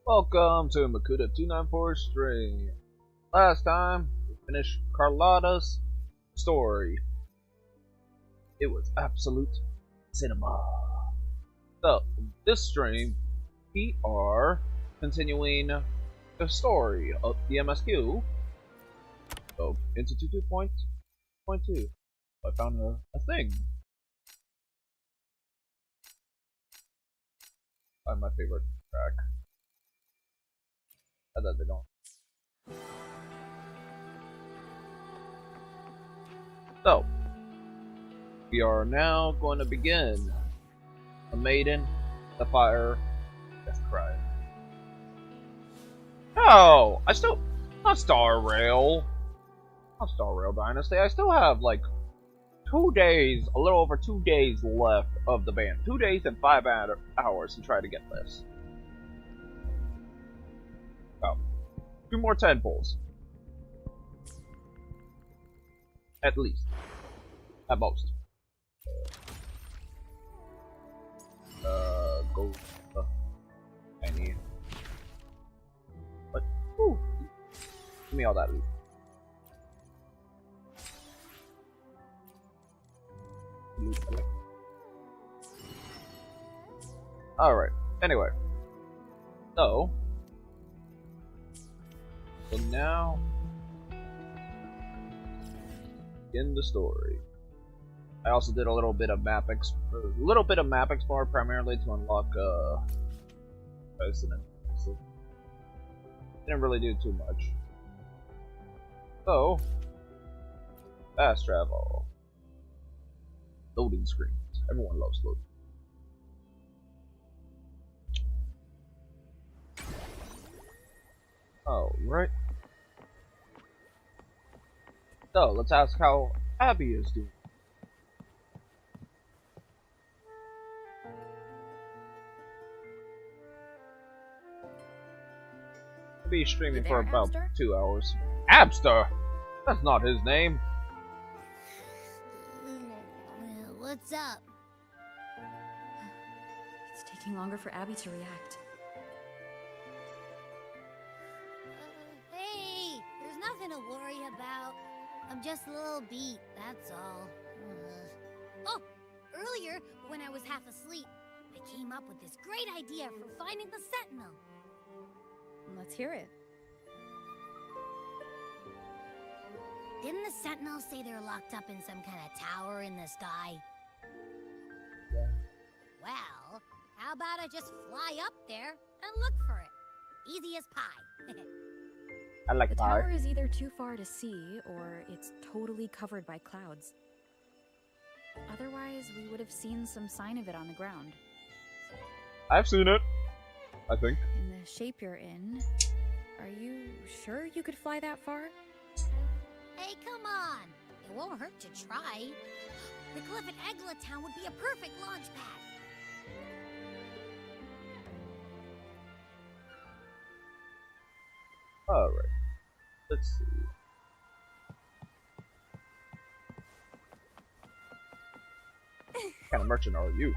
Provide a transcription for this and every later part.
Welcome to Makuta 294 stream. Last time, we finished Carlotta's story. It was absolute cinema. So, in this stream, we are continuing the story of the MSQ. So, into 2.2. I found a thing. My favorite track. I thought they don't. So, we are now going to begin the Maiden, the Fire, Death Cry. No! Not Star Rail. Not Star Rail Dynasty. I still have like 2 days, a little over 2 days left of the band. 2 days and 5 hours to try to get this. Oh. 2 more 10 pulls. At least. At most. Go. I need. What? Ooh. Give me all that loot. Alright. Anyway. So now, in the story, I also did a little bit of map explore, primarily to unlock President. Didn't really do too much. So, fast travel, loading screens. Everyone loves loading. Oh, right. So, let's ask how Abby is doing. I'll be streaming for about Abster? 2 hours. Abster? That's not his name. What's up? It's taking longer for Abby to react. Hey, there's nothing to worry about. I'm just a little beat, that's all. Oh, earlier, when I was half asleep, I came up with this great idea for finding the Sentinel. Let's hear it. Didn't the Sentinel say they're locked up in some kind of tower in the sky? Well, how about I just fly up there and look for it? Easy as pie. I like The pie. tower is either too far to see, or it's totally covered by clouds. Otherwise, we would have seen some sign of it on the ground. I've seen it. I think. In the shape you're in, are you sure you could fly that far? Hey, come on. It won't hurt to try. The cliff at Egla Town would be a perfect launch pad. Alright. Let's see. What kind of merchant are you?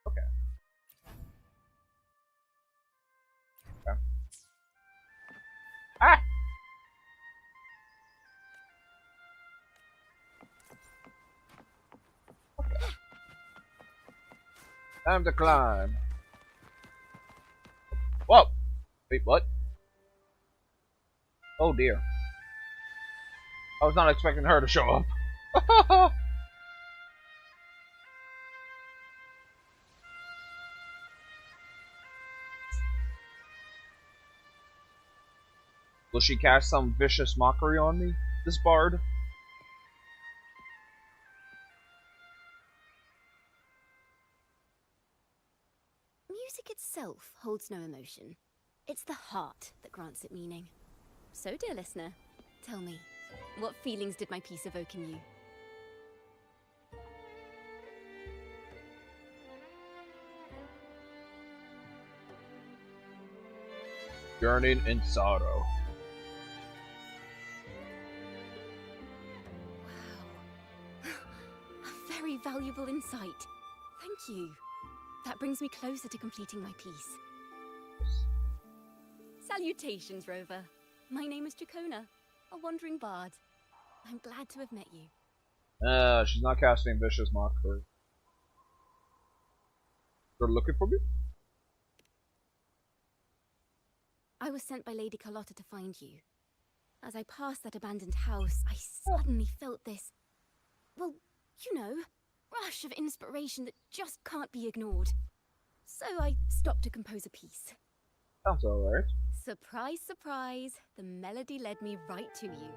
Okay. Okay. Ah! Okay. Time to climb. Whoa! Wait, what? Oh dear. I was not expecting her to show up. Will she cast some vicious mockery on me, this bard? itself holds no emotion. It's the heart that grants it meaning. So, dear listener, tell me, what feelings did my piece evoke in you? Yearning and sorrow. Wow. A very valuable insight. Thank you. That brings me closer to completing my piece. Salutations, Rover. My name is Dracona, a wandering bard. I'm glad to have met you. She's not casting Vicious Mockery. They're looking for me? I was sent by Lady Carlotta to find you. As I passed that abandoned house, I suddenly felt this, well, you know, rush of inspiration that just can't be ignored. So I stopped to compose a piece. Sounds alright. Surprise, surprise, the melody led me right to you.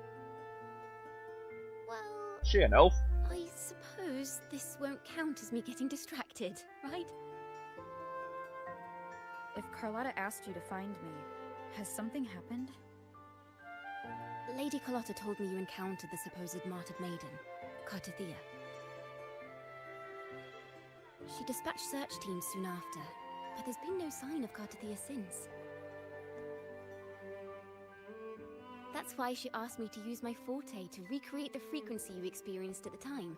Well, Is she an elf? I suppose this won't count as me getting distracted, right? If Carlotta asked you to find me, has something happened? Lady Carlotta told me you encountered the supposed martyred maiden, Cartathea. She dispatched search teams soon after, but there's been no sign of Cartathea since. That's why she asked me to use my forte to recreate the frequency you experienced at the time,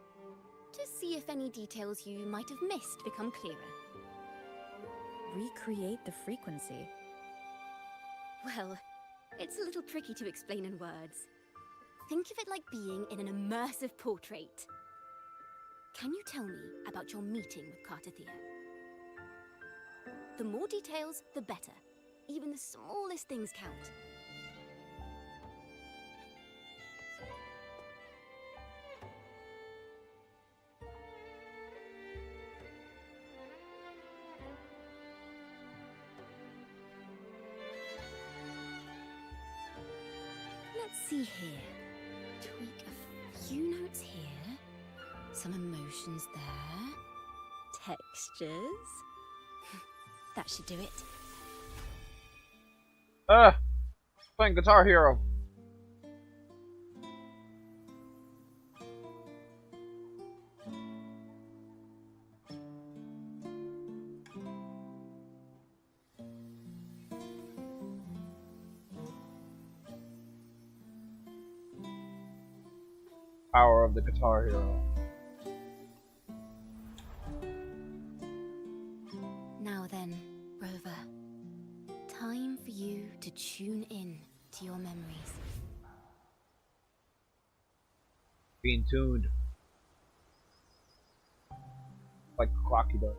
to see if any details you might have missed become clearer. Recreate the frequency? Well, it's a little tricky to explain in words. Think of it like being in an immersive portrait. Can you tell me about your meeting with Cartathea? The more details, the better. Even the smallest things count. Let's see here. Tweak a few notes here. Some emotions there. Textures. That should do it. Playing Guitar Hero. Power of the Guitar Hero. Now then, Rover. Time for you to tune in to your memories. Being tuned. Like Clocky does.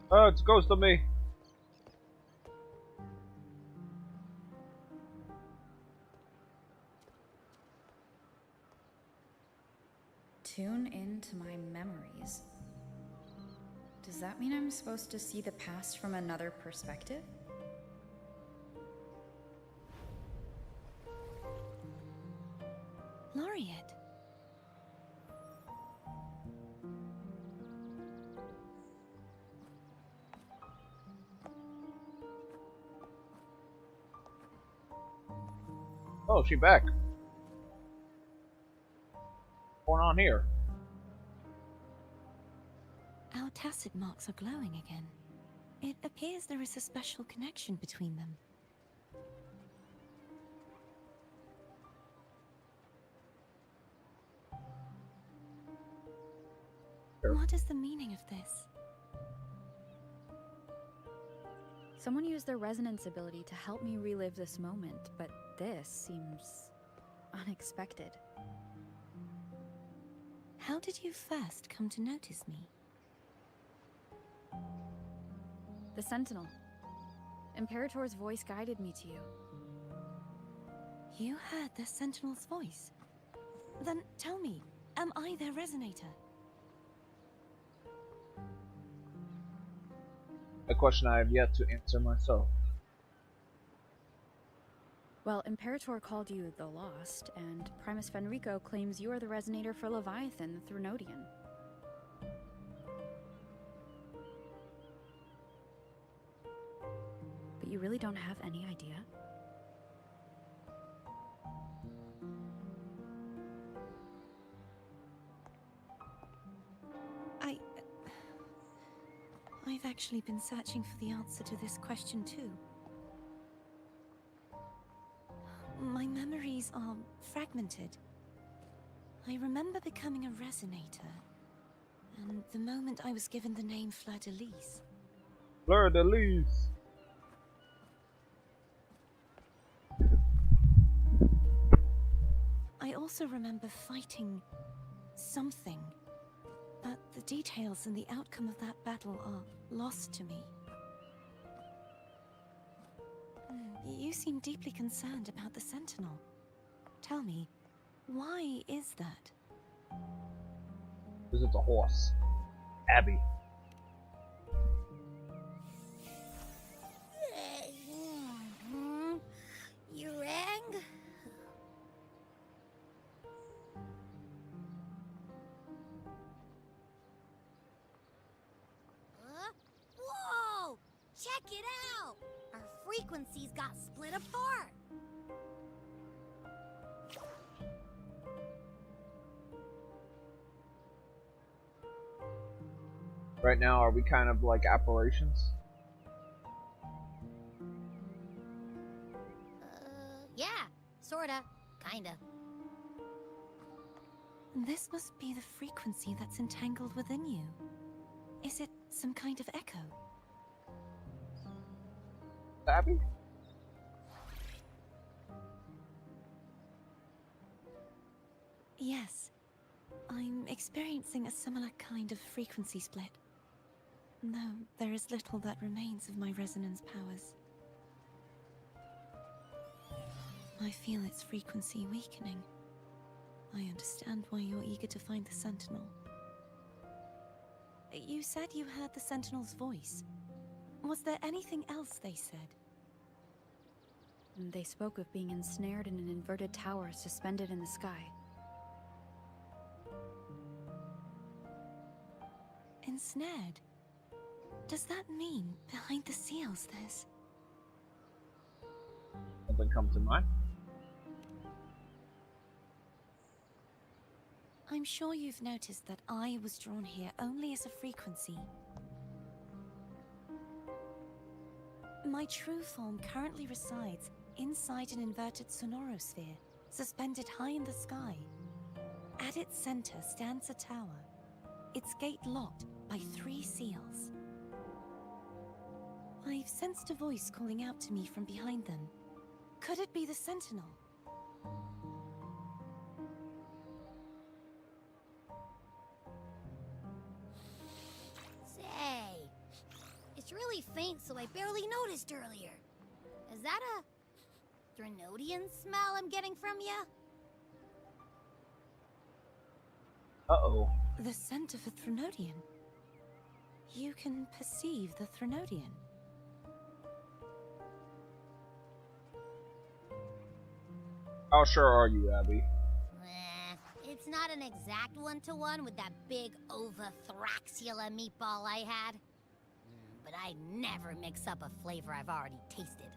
Oh, it's a ghost of me. Tune into my memories. Does that mean I'm supposed to see the past from another perspective? Laureate. Oh, she back. What's going on here? Our tacit marks are glowing again. It appears there is a special connection between them. What is the meaning of this? Someone used their resonance ability to help me relive this moment, but this seems unexpected. How did you first come to notice me? The Sentinel. Imperator's voice guided me to you. You heard the Sentinel's voice? Then tell me, am I their resonator? A question I have yet to answer myself. Well, Imperator called you the Lost, and Primus Fenrico claims you are the resonator for Leviathan, the Threnodian. But you really don't have any idea? I've actually been searching for the answer to this question too. My memories are fragmented. I remember becoming a resonator, and the moment I was given the name Fleur-de-Lis. Fleur-de-Lis. I also remember fighting something, but the details and the outcome of that battle are lost to me. You seem deeply concerned about the Sentinel. Tell me, why is that? Because it's a horse. Abby. You rang? Whoa! Check it out! Our frequencies got split apart. Right now, are we kind of like apparitions? Yeah, sorta, kinda. This must be the frequency that's entangled within you. Is it some kind of echo? Abby? Yes. I'm experiencing a similar kind of frequency split. Though there is little that remains of my resonance powers. I feel its frequency weakening. I understand why you're eager to find the Sentinel. You said you heard the Sentinel's voice. Was there anything else they said? They spoke of being ensnared in an inverted tower suspended in the sky. Ensnared? Does that mean behind the seals there's... Something come to mind? I'm sure you've noticed that I was drawn here only as a frequency. My true form currently resides inside an inverted sonorosphere, suspended high in the sky. At its center stands a tower, its gate locked by 3 seals. I've sensed a voice calling out to me from behind them. Could it be the Sentinel? Say, it's really faint, so I barely noticed earlier. Is that a Threnodian smell I'm getting from you? Uh-oh. The scent of a Threnodian. You can perceive the Threnodian. How sure are you, Abby? It's not an exact one-to-one with that big Ovathraxula meatball I had. But I never mix up a flavor I've already tasted.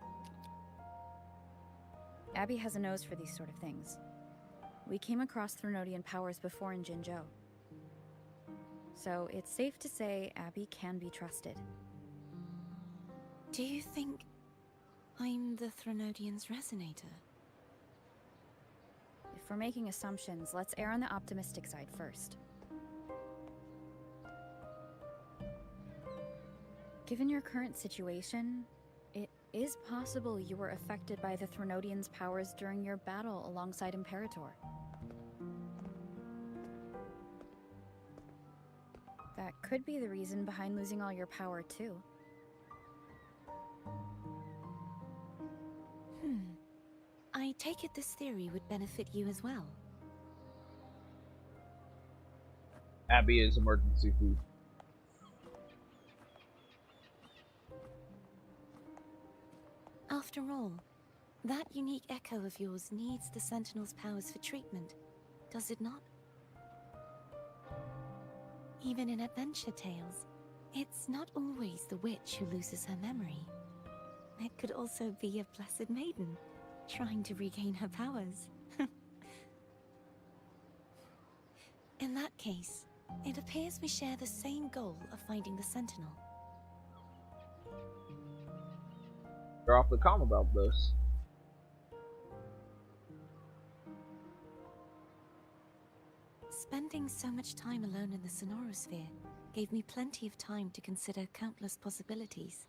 Abby has a nose for these sort of things. We came across Threnodian powers before in Jinzhou. So it's safe to say Abby can be trusted. Do you think I'm the Threnodian's resonator? If we're making assumptions, let's err on the optimistic side first. Given your current situation, it is possible you were affected by the Threnodian's powers during your battle alongside Imperator. That could be the reason behind losing all your power, too. I take it this theory would benefit you as well. Abby is emergency food. After all, that unique echo of yours needs the Sentinel's powers for treatment, does it not? Even in adventure tales, it's not always the witch who loses her memory. It could also be a blessed maiden, trying to regain her powers. In that case, it appears we share the same goal of finding the Sentinel. You're awfully calm about this. Spending so much time alone in the Sonorosphere gave me plenty of time to consider countless possibilities.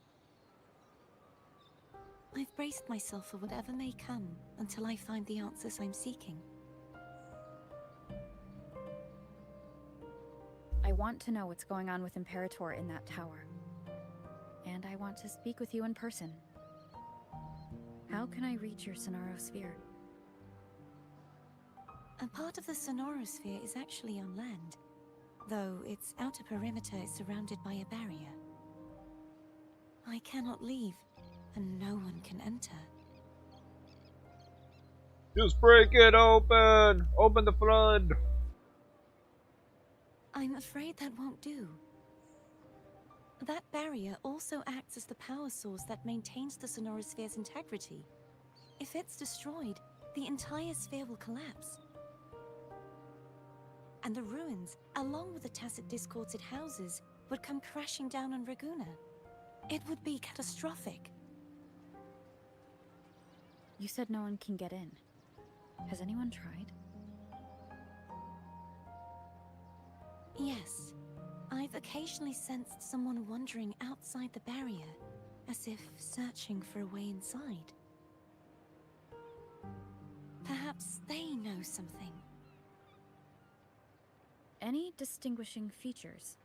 I've braced myself for whatever may come until I find the answers I'm seeking. I want to know what's going on with Imperator in that tower. And I want to speak with you in person. How can I reach your Sonorosphere? A part of the Sonorosphere is actually on land, though its outer perimeter is surrounded by a barrier. I cannot leave, and no one can enter. Just break it open! Open the flood! I'm afraid that won't do. That barrier also acts as the power source that maintains the Sonorosphere's integrity. If it's destroyed, the entire sphere will collapse. And the ruins, along with the tacit discords it houses, would come crashing down on Raguna. It would be catastrophic. You said no one can get in. Has anyone tried? Yes. I've occasionally sensed someone wandering outside the barrier, as if searching for a way inside. Perhaps they know something. Any distinguishing features?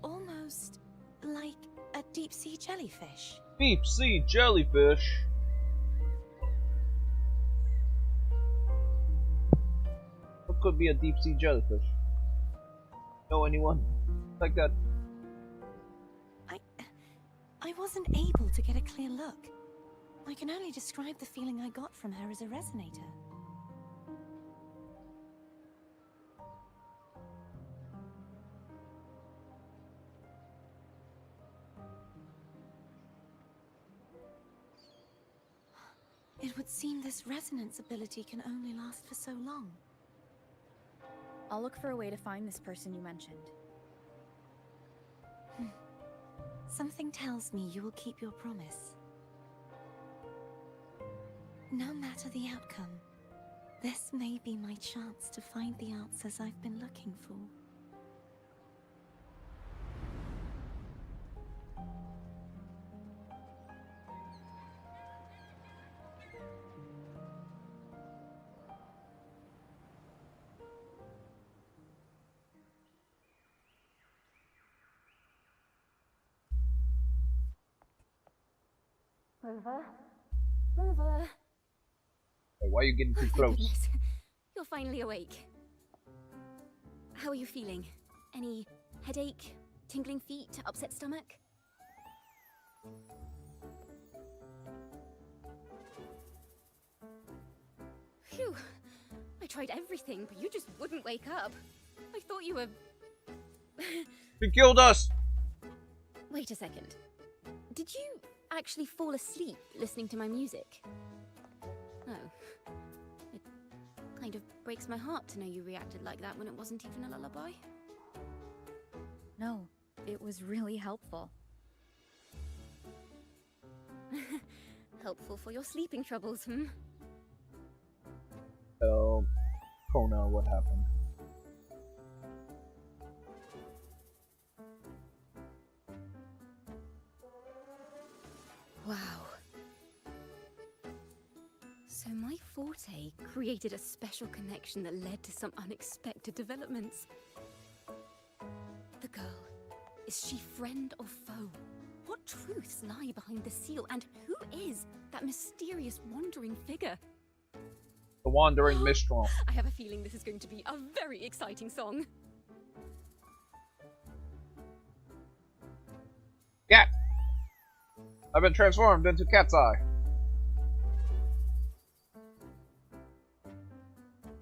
Almost like a deep-sea jellyfish. Deep sea jellyfish? What could be a deep sea jellyfish? Know anyone like that? I wasn't able to get a clear look. I can only describe the feeling I got from her as a resonator. It would seem this resonance ability can only last for so long. I'll look for a way to find this person you mentioned. Something tells me you will keep your promise. No matter the outcome, this may be my chance to find the answers I've been looking for. Rover? Rover? Hey, why are you getting too Thank close? goodness. You're finally awake. How are you feeling? Any headache, tingling feet, upset stomach? Phew. I tried everything, but you just wouldn't wake up. I thought you were... He killed us! Wait a second. Did you actually fall asleep listening to my music? Oh. It kind of breaks my heart to know you reacted like that when it wasn't even a lullaby. No, it was really helpful. Helpful for your sleeping troubles, hmm? Kona, what happened? Wow. So my forte created a special connection that led to some unexpected developments. The girl, is she friend or foe? What truths lie behind the seal, and who is that mysterious wandering figure? The Wandering Mistral. I have a feeling this is going to be a very exciting song. Cat! I've been transformed into Cat's Eye.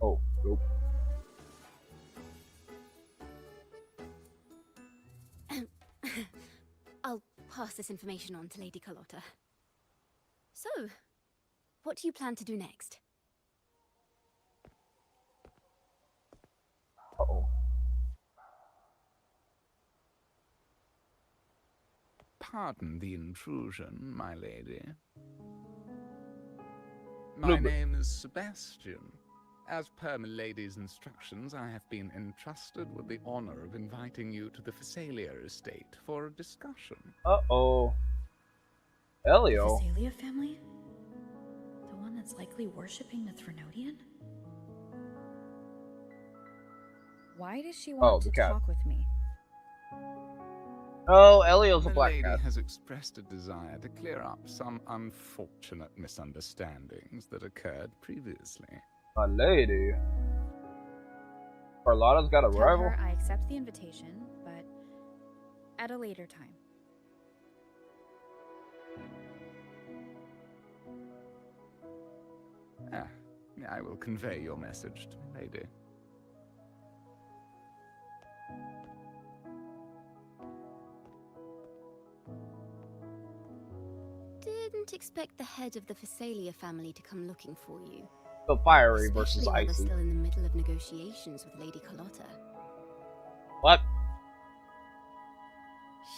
Oh, nope. I'll pass this information on to Lady Carlotta. So, what do you plan to do next? Uh-oh. Pardon the intrusion, my lady. My Bluebird. name is Sebastian. As per my lady's instructions, I have been entrusted with the honor of inviting you to the Phasalia estate for a discussion. Uh-oh. The Elio. Phasalia family? The one that's likely worshipping the Threnodian? Why does she want the to cat. talk with me? Oh, Elio's a My black lady cat. has expressed a desire to clear up some unfortunate misunderstandings that occurred previously. My lady. Carlotta's got a Tell rival? her I accept the invitation, but at a later time. I will convey your message to my lady. Didn't expect the head of the Phasalia family to come looking for you. The fiery versus Especially while they're icy. still in the middle of negotiations with Lady Carlotta. What?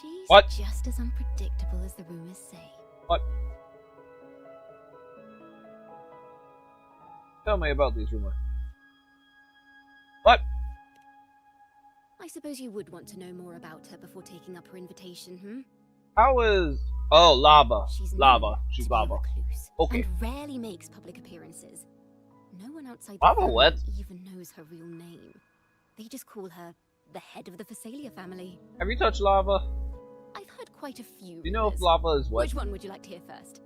She's What? just as unpredictable as the rumors say. What? Tell me about these rumors. What? I suppose you would want to know more about her before taking up her invitation, hmm? How is... Oh, lava. She's Lava. known She's to be a lava. recluse, Okay. and rarely makes public appearances. No one outside the Lava family what? even knows her real name. They just call her the head of the Phasalia family. Have you touched lava? I've heard quite a few. Do you know if rumors. lava is wet? Which one would you like to hear first?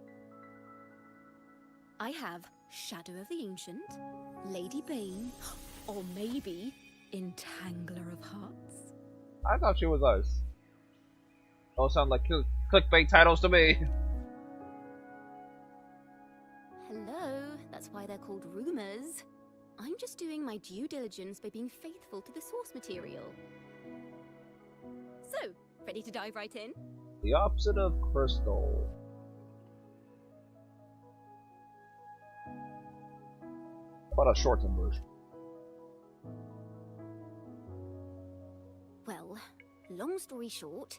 I have Shadow of the Ancient, Lady Bane, or maybe Entangler of Hearts. I thought she was ice. Those sound like clickbait titles to me. Hello, that's why they're called rumors. I'm just doing my due diligence by being faithful to the source material. So, ready to dive right in? The opposite of crystal. What a shortened version. Well, long story short,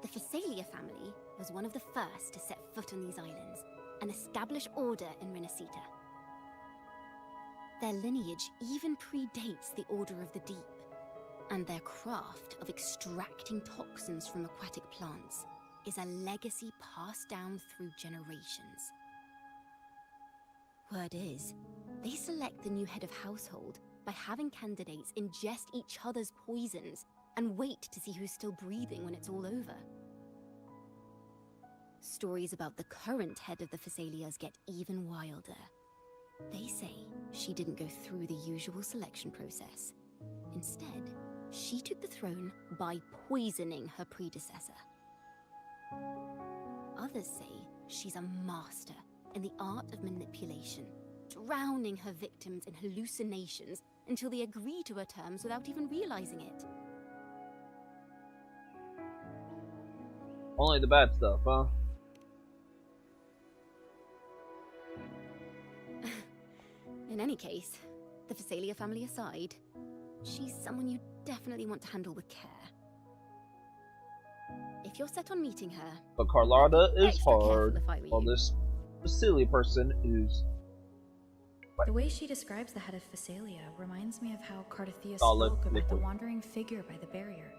the Phasalia family was one of the first to set foot on these islands and establish order in Renacita. Their lineage even predates the Order of the Deep, and their craft of extracting toxins from aquatic plants is a legacy passed down through generations. Word is, they select the new head of household by having candidates ingest each other's poisons and wait to see who's still breathing when it's all over. Stories about the current head of the Phasalias get even wilder. They say she didn't go through the usual selection process. Instead, she took the throne by poisoning her predecessor. Others say she's a master in the art of manipulation, drowning her victims in hallucinations until they agree to her terms without even realizing it. Only the bad stuff, huh? In any case, the Phasalia family aside, she's someone you definitely want to handle with care. If you're set on meeting her, But Carlotta is extra careful hard, if I were while you. this Vasily person is... The way she describes the head of Phasalia reminds me of how Cardathea Solid spoke about liquid. the wandering figure by the barrier.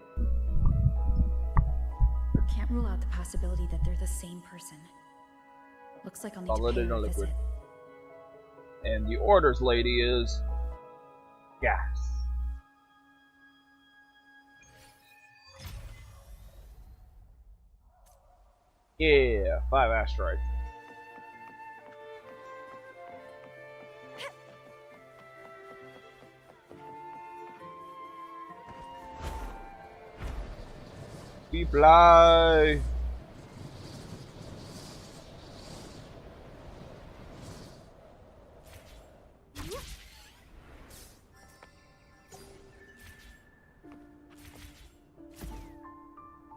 Can't rule out the possibility that they're the same person. Looks like I'll need Solid to pay and her a liquid. visit. And the orders lady is... gas. Yeah, 5 asteroids. We fly.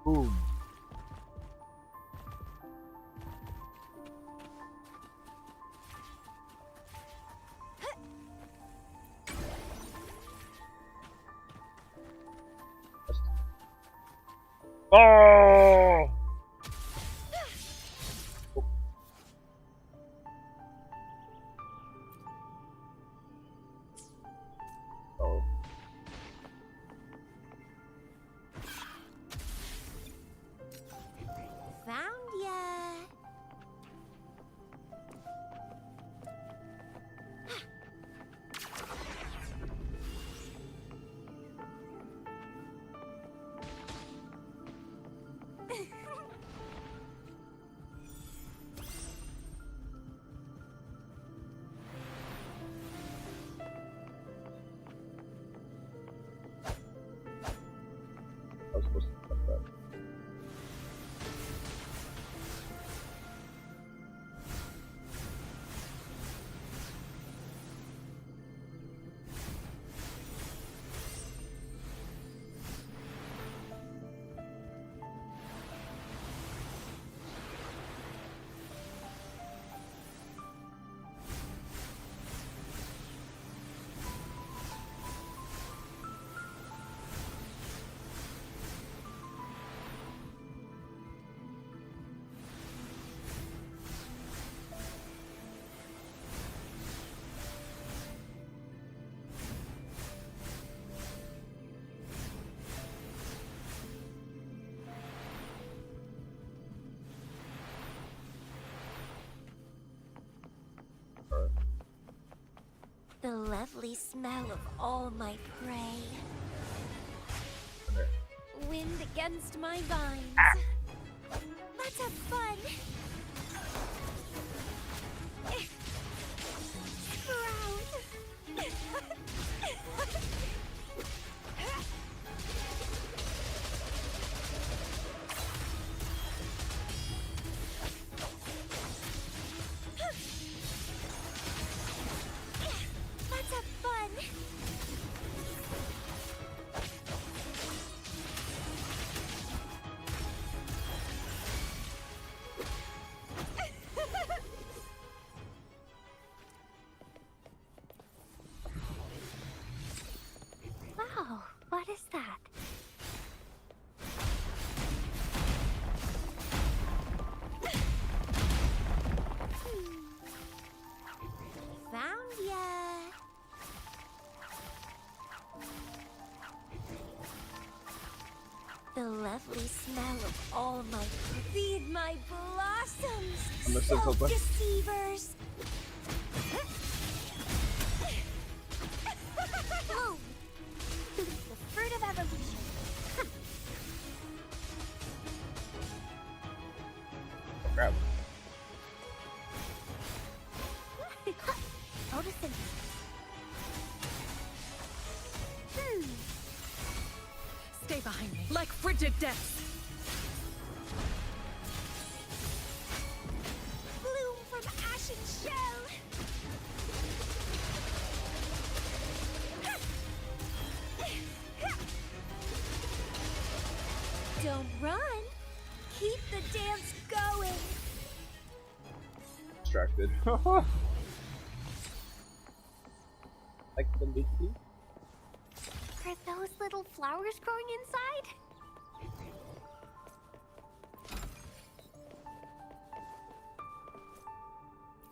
Boom. Oh! Oh. Found ya. I was supposed to cut that. The lovely smell of all my prey. Okay. Wind against my vines. Let's have fun. Let's have fun. Wow, what is that? Found ya. The lovely smell of all my feed my I'm missing blossoms. something. Deceivers. Bloom. The fruit of evolution. Oh, crap. Photosynthesis. Stay behind me, like frigid death. Bloom from ashen shell. Don't run. Keep the dance going. Distracted. Like the leaky. Are those little flowers growing inside?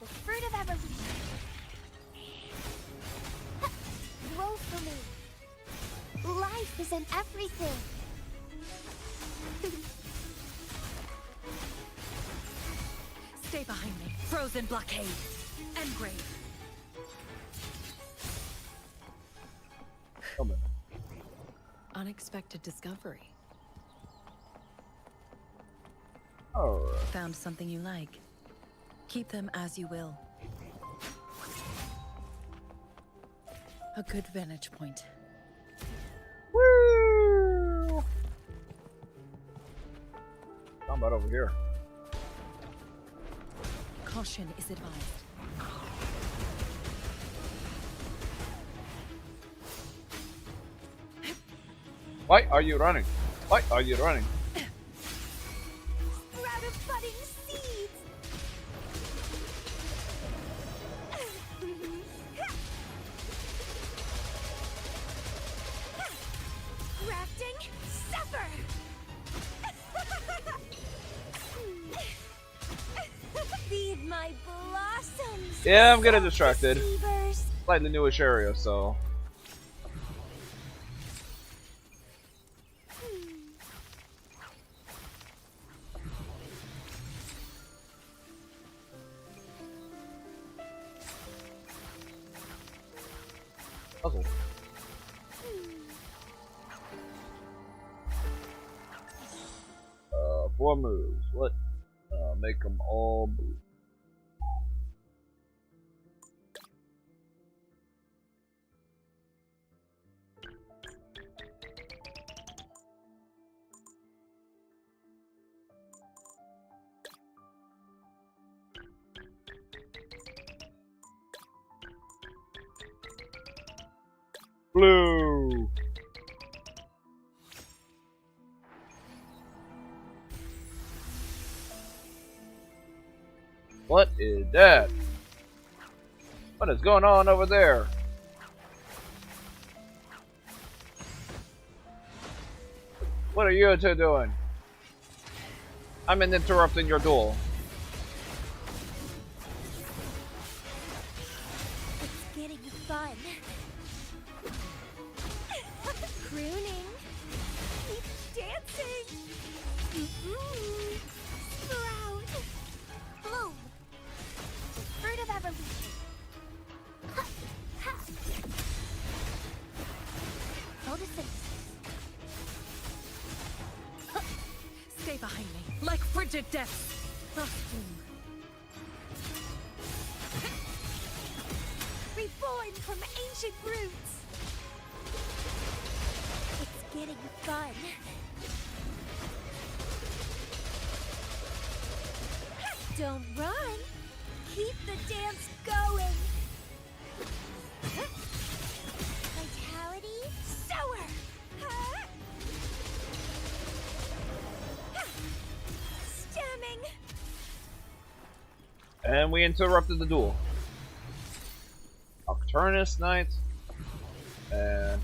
The fruit of evolution. Grow for me. Life is in everything. Stay behind me. Frozen blockade. Engrave. Come on. Unexpected discovery. Alright. Found something you like. Keep them as you will. A good vantage point. Woo! How about over here? Caution is advised. Why are you running? Why are you running? Sprout of budding seeds! Grafting, suffer! Feed my blossoms! Yeah, I'm getting distracted. Deceivers. Slightly newish area, so. Puzzle. Four moves. What? Make them all blue. Blue. What is that? What is going on over there? What are you two doing? I'm interrupting your duel. It's getting fun. Crooning. Keep dancing. Sprout. Bloom. Fruit of evolution. Ha, ha. Photosynthesis. Stay behind me, like frigid death. Reborn from ancient roots. It's getting fun. Don't run. Keep the dance going. Vitality, sower. Stemming. And we interrupted the duel. Nocturnus Knight and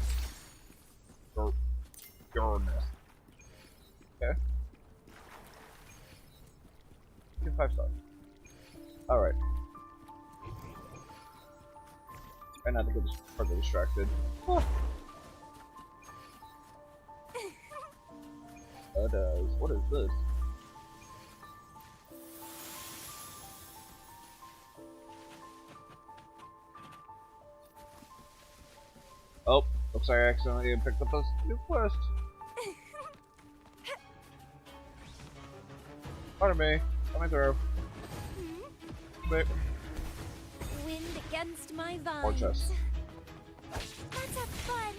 Uranus. Okay. 5 stars. Alright. Try not to get further distracted. What is this? Oh, looks like I accidentally picked up a new quest. Pardon me, coming through. Wait. Wind against my vines. Or chest. Let's have fun.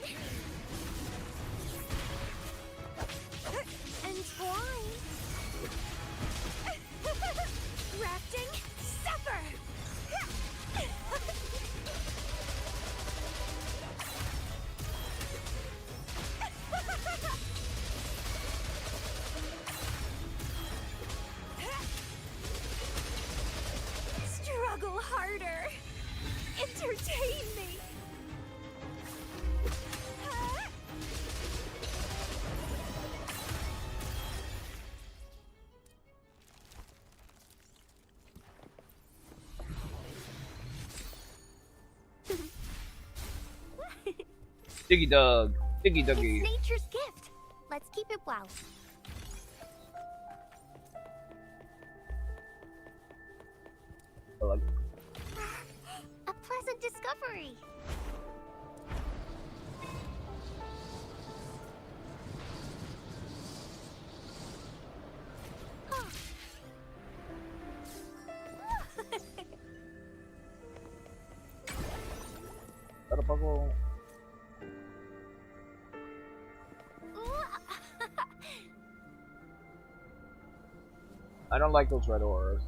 Entwine. Grafting, suffer. Struggle harder. Entertain me. Diggy Dug. Diggy Duggy. It's nature's gift. Let's keep it wow. Like, A pleasant discovery. that a puzzle? I don't like those red auras.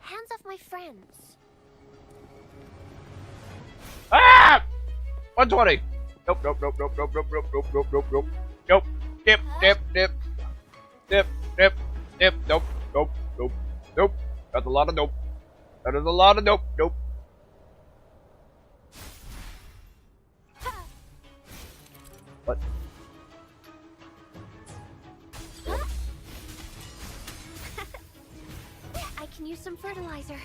Hands off my friends. Ah! 120. Nope, nope, nope, nope, nope, nope, nope, nope, nope, nope, nope. Nope. Dip, dip, dip. Dip, dip, dip. Nope, nope, nope, nope. That's a lot of nope. That is a lot of nope, nope. What? I can use some fertilizer.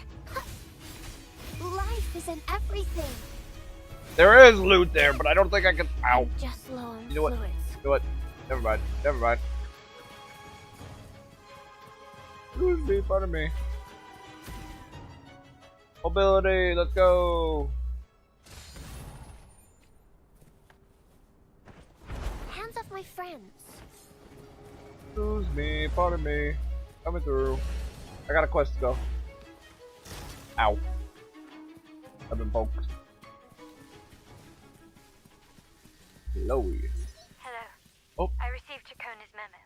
Life is in everything. There is loot there, but I don't think I can. Ow. I'm just low on You know what? fluids. You know what? Never mind. Never mind. Excuse me, pardon me. Mobility, let's go. Hands off my friends. Excuse me, pardon me. Coming through. I got a quest to go. Ow. I've been poked. Chloe. Hello. Oh. I received Chacona's memo.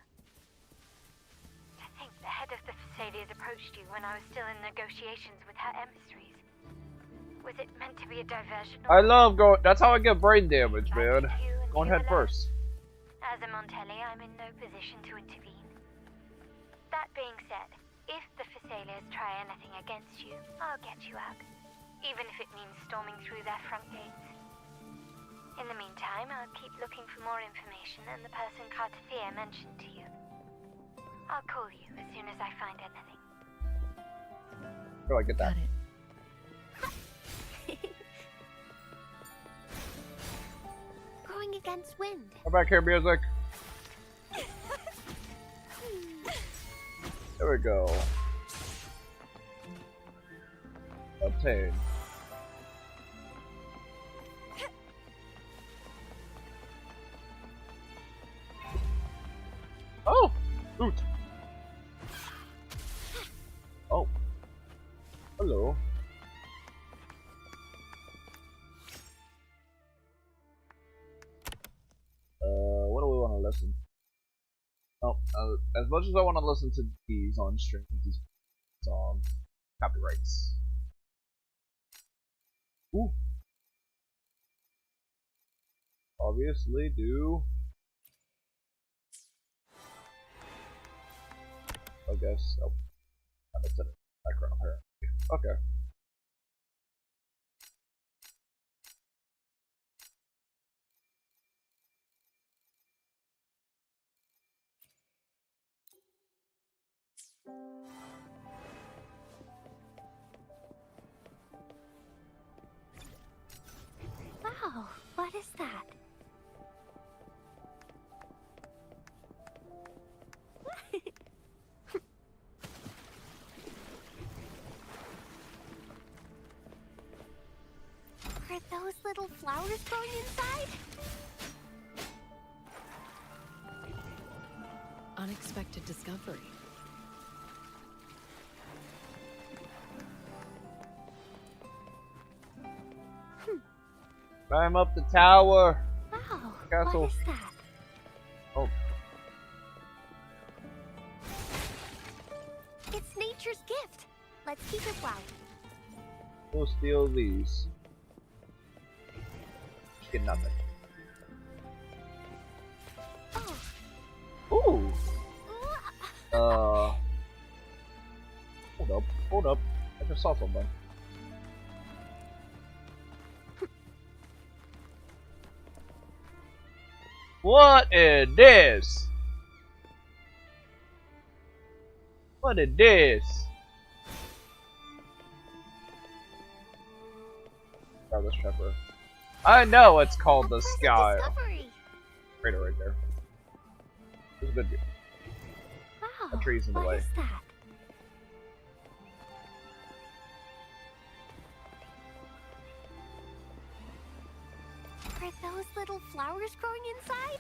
I think the head of the Thessalians approached you when I was still in negotiations with her emissaries. Was it meant to be a diversion? I love going. That's how I get brain damage, man. Like you and Going you head alone. first. As a Montelli, I'm in no position to intervene. That being said, if the Thessalians try anything against you, I'll get you out. Even if it means storming through their front gates. In the meantime, I'll keep looking for more information and the person Cartafia mentioned to you. I'll call you as soon as I find anything. Where do I get that? Got it. Going against wind. Come back here, music. There we go. Obtain. Oh! Loot! Oh. Hello. What do we want to listen? Oh, as much as I want to listen to these on stream, these songs, copyrights. Ooh. Obviously do. I guess. Oh. I set it background here. Okay. Wow, what is that? Are those little flowers growing inside? Unexpected discovery. Climb up the tower. Wow, Castle. what is that? Oh. It's nature's gift. Let's keep it wild. We'll steal these. Get nothing. Oh. Ooh. Hold up. I just saw something. What is this? What is this? Oh, this trapper. I know it's called the Pleasant sky. discovery. Right there. There's a good. Wow, A tree's in the way. what is that? Are those little flowers growing inside?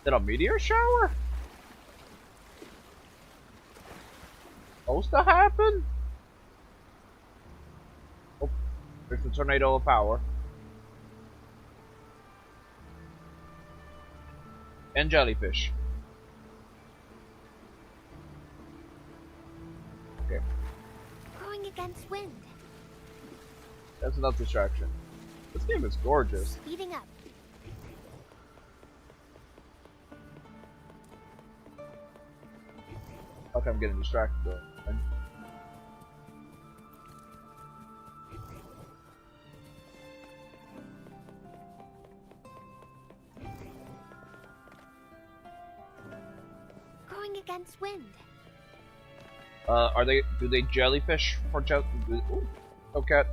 Did a meteor shower? supposed to happen? Oh, there's a tornado of power. And jellyfish. Okay. Going against wind. That's enough distraction. This game is gorgeous. Speeding up. Okay, I'm getting distracted though. Going against wind. Do they jellyfish for Ooh. Oh, cat.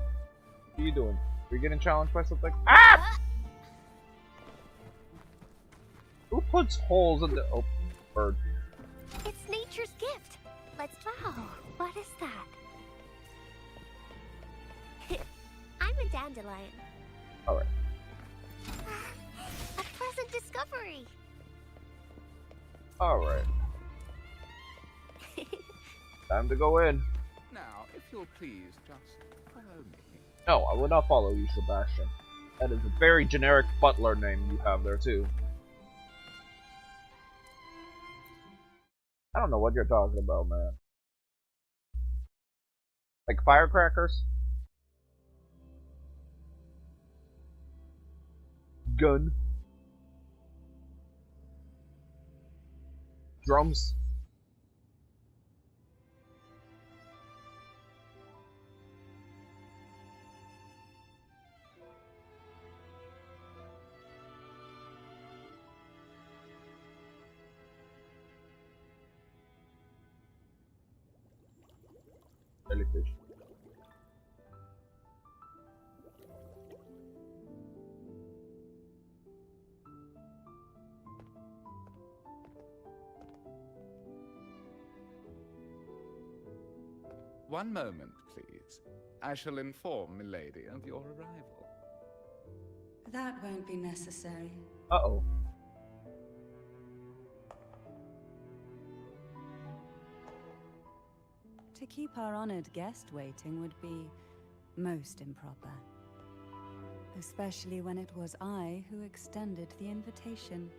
What are you doing? Are you getting challenged by something? Ah! Who puts holes in the... Oh, bird. It's nature's gift. Let's... Wow, what is that? I'm a dandelion. Alright. A pleasant discovery. Alright. Time to go in. Now, if you'll please just follow me. No, I will not follow you, Sebastian. That is a very generic butler name you have there, too. I don't know what you're talking about, man. Like firecrackers? Gun? Drums? Jellyfish. One moment, please. I shall inform Milady of your arrival. That won't be necessary. Uh-oh. To keep our honored guest waiting would be most improper. Especially when it was I who extended the invitation.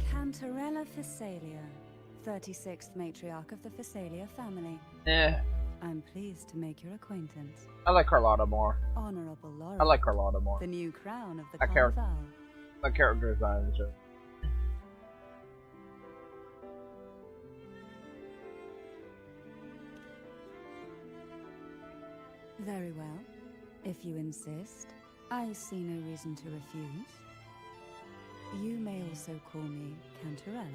Cantarella Physalia, 36th matriarch of the Physalia family. I'm pleased to make your acquaintance. I like Carlotta more. Honorable Laura. I like Carlotta more. The new crown of the That Carnival. My character design is just... Very well. If you insist, I see no reason to refuse. You may also call me Cantarella.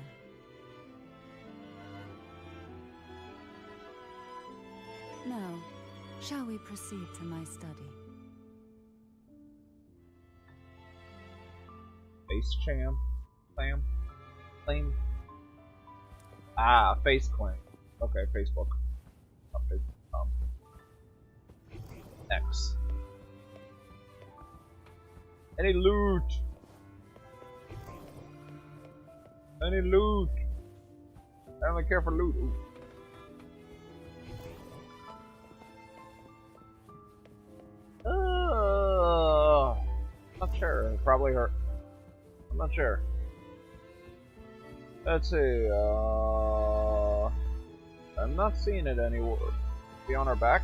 Now, shall we proceed to my study? Face clam? Claim? Ah, face claim. Okay, Facebook. Okay, X. Any loot? Any loot? I don't care for loot. Ooh. Not sure. It probably hurt. I'm not sure. Let's see. I'm not seeing it anywhere. Be on our back.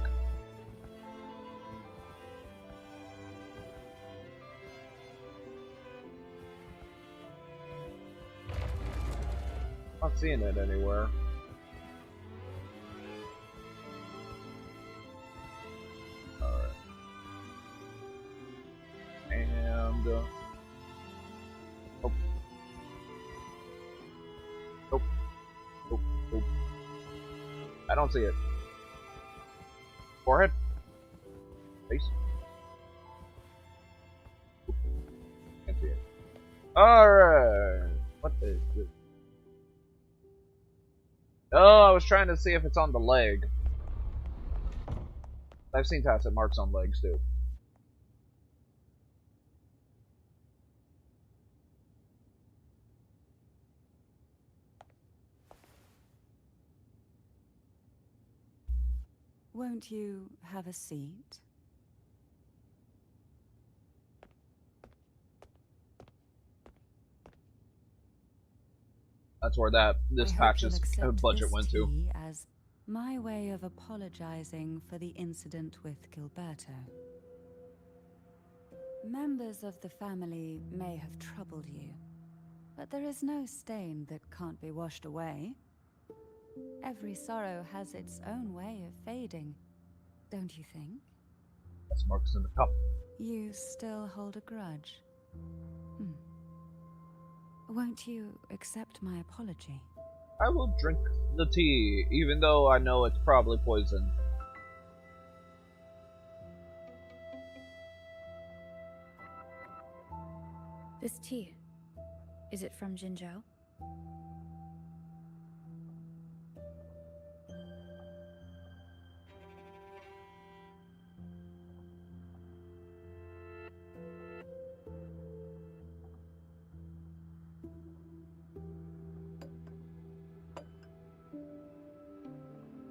Not seeing it anywhere. Alright. And oh. Nope. Nope. Nope. I don't see it. Forehead? Face? Oop. Can't see it. Alright. What is this? Oh, I was trying to see if it's on the leg. I've seen tacit marks on legs too. Won't you have a seat? That's where this patch's budget went to. As my way of apologizing for the incident with Gilberto. Members of the family may have troubled you, but there is no stain that can't be washed away. Every sorrow has its own way of fading, don't you think? That's marks in the cup. You still hold a grudge? Won't you accept my apology? I will drink the tea, even though I know it's probably poison. This tea, is it from Jinzhou?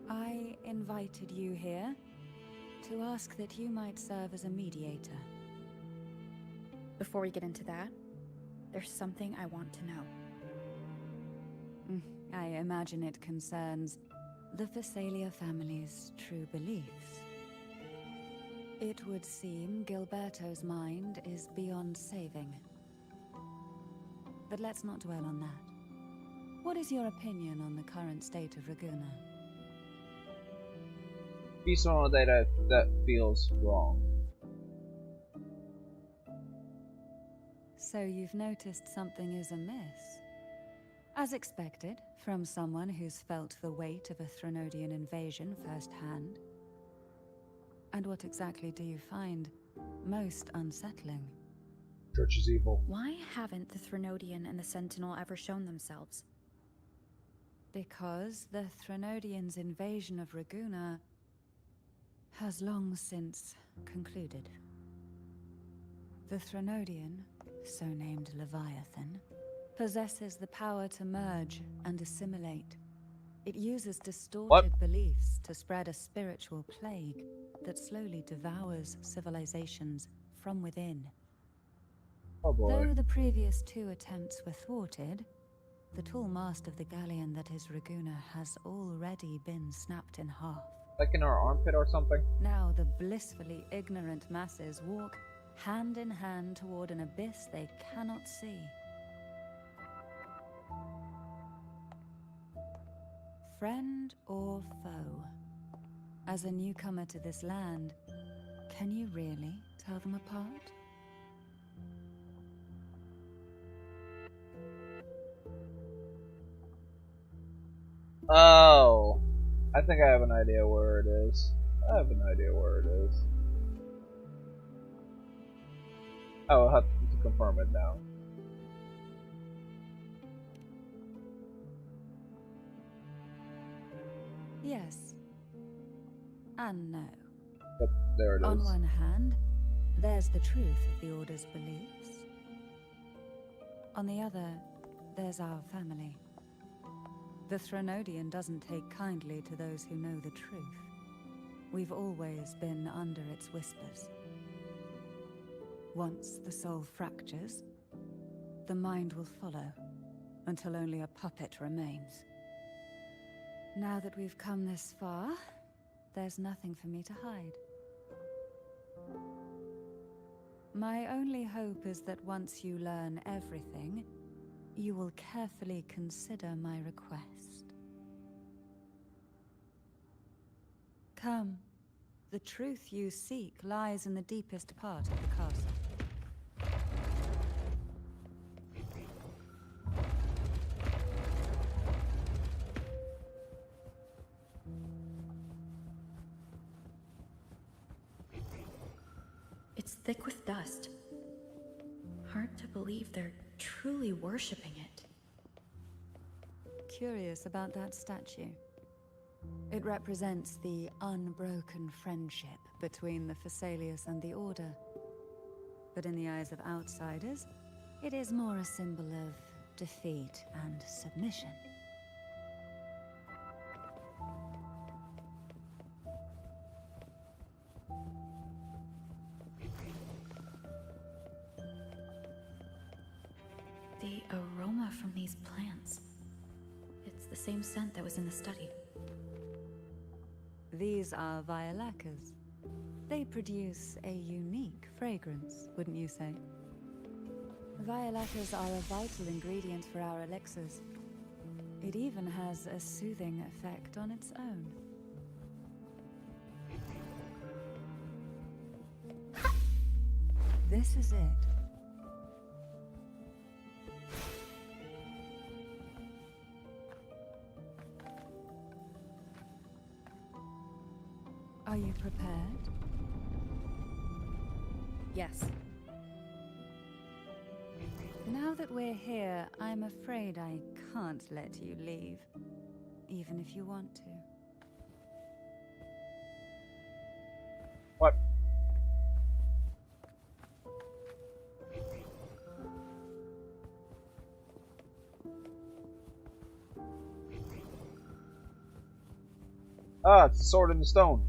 I invited you here to ask that you might serve as a mediator. Before we get into that, there's something I want to know. I imagine it concerns the Phasalia family's true beliefs. It would seem Gilberto's mind is beyond saving. But let's not dwell on that. What is your opinion on the current state of Raguna? Be someone that feels wrong. So you've noticed something is amiss? As expected, from someone who's felt the weight of a Threnodian invasion firsthand. And what exactly do you find most unsettling? Church is evil. Why haven't the Threnodian and the Sentinel ever shown themselves? Because the Threnodians' invasion of Raguna has long since concluded. The Threnodian, so named Leviathan, possesses the power to merge and assimilate. It uses distorted beliefs to spread a spiritual plague that slowly devours civilizations from within. Oh boy. Though the previous two attempts were thwarted, the tall mast of the galleon that is Raguna has already been snapped in half. Like in our armpit or something? Now the blissfully ignorant masses walk hand in hand toward an abyss they cannot see. Friend or foe? As a newcomer to this land, can you really tell them apart? Oh, I think I have an idea where it is. I have an idea where it is. I will have to confirm it now. Yes. And no. But there it is. On one hand, there's the truth of the Order's beliefs. On the other, there's our family. The Threnodian doesn't take kindly to those who know the truth. We've always been under its whispers. Once the soul fractures, the mind will follow, until only a puppet remains. Now that we've come this far, there's nothing for me to hide. My only hope is that once you learn everything, you will carefully consider my request. Come. The truth you seek lies in the deepest part of the castle. It's thick with dust. Hard to believe they're truly worshipping it. Curious about that statue. It represents the unbroken friendship between the Phasaelius and the Order. But in the eyes of outsiders, it is more a symbol of defeat and submission. The aroma from these plants. It's the same scent that was in the study. These are violacas. They produce a unique fragrance, wouldn't you say? Violacas are a vital ingredient for our elixirs. It even has a soothing effect on its own. This is it. Are you prepared? Yes. Now that we're here, I'm afraid I can't let you leave, even if you want to. What? Ah, it's the sword in the stone.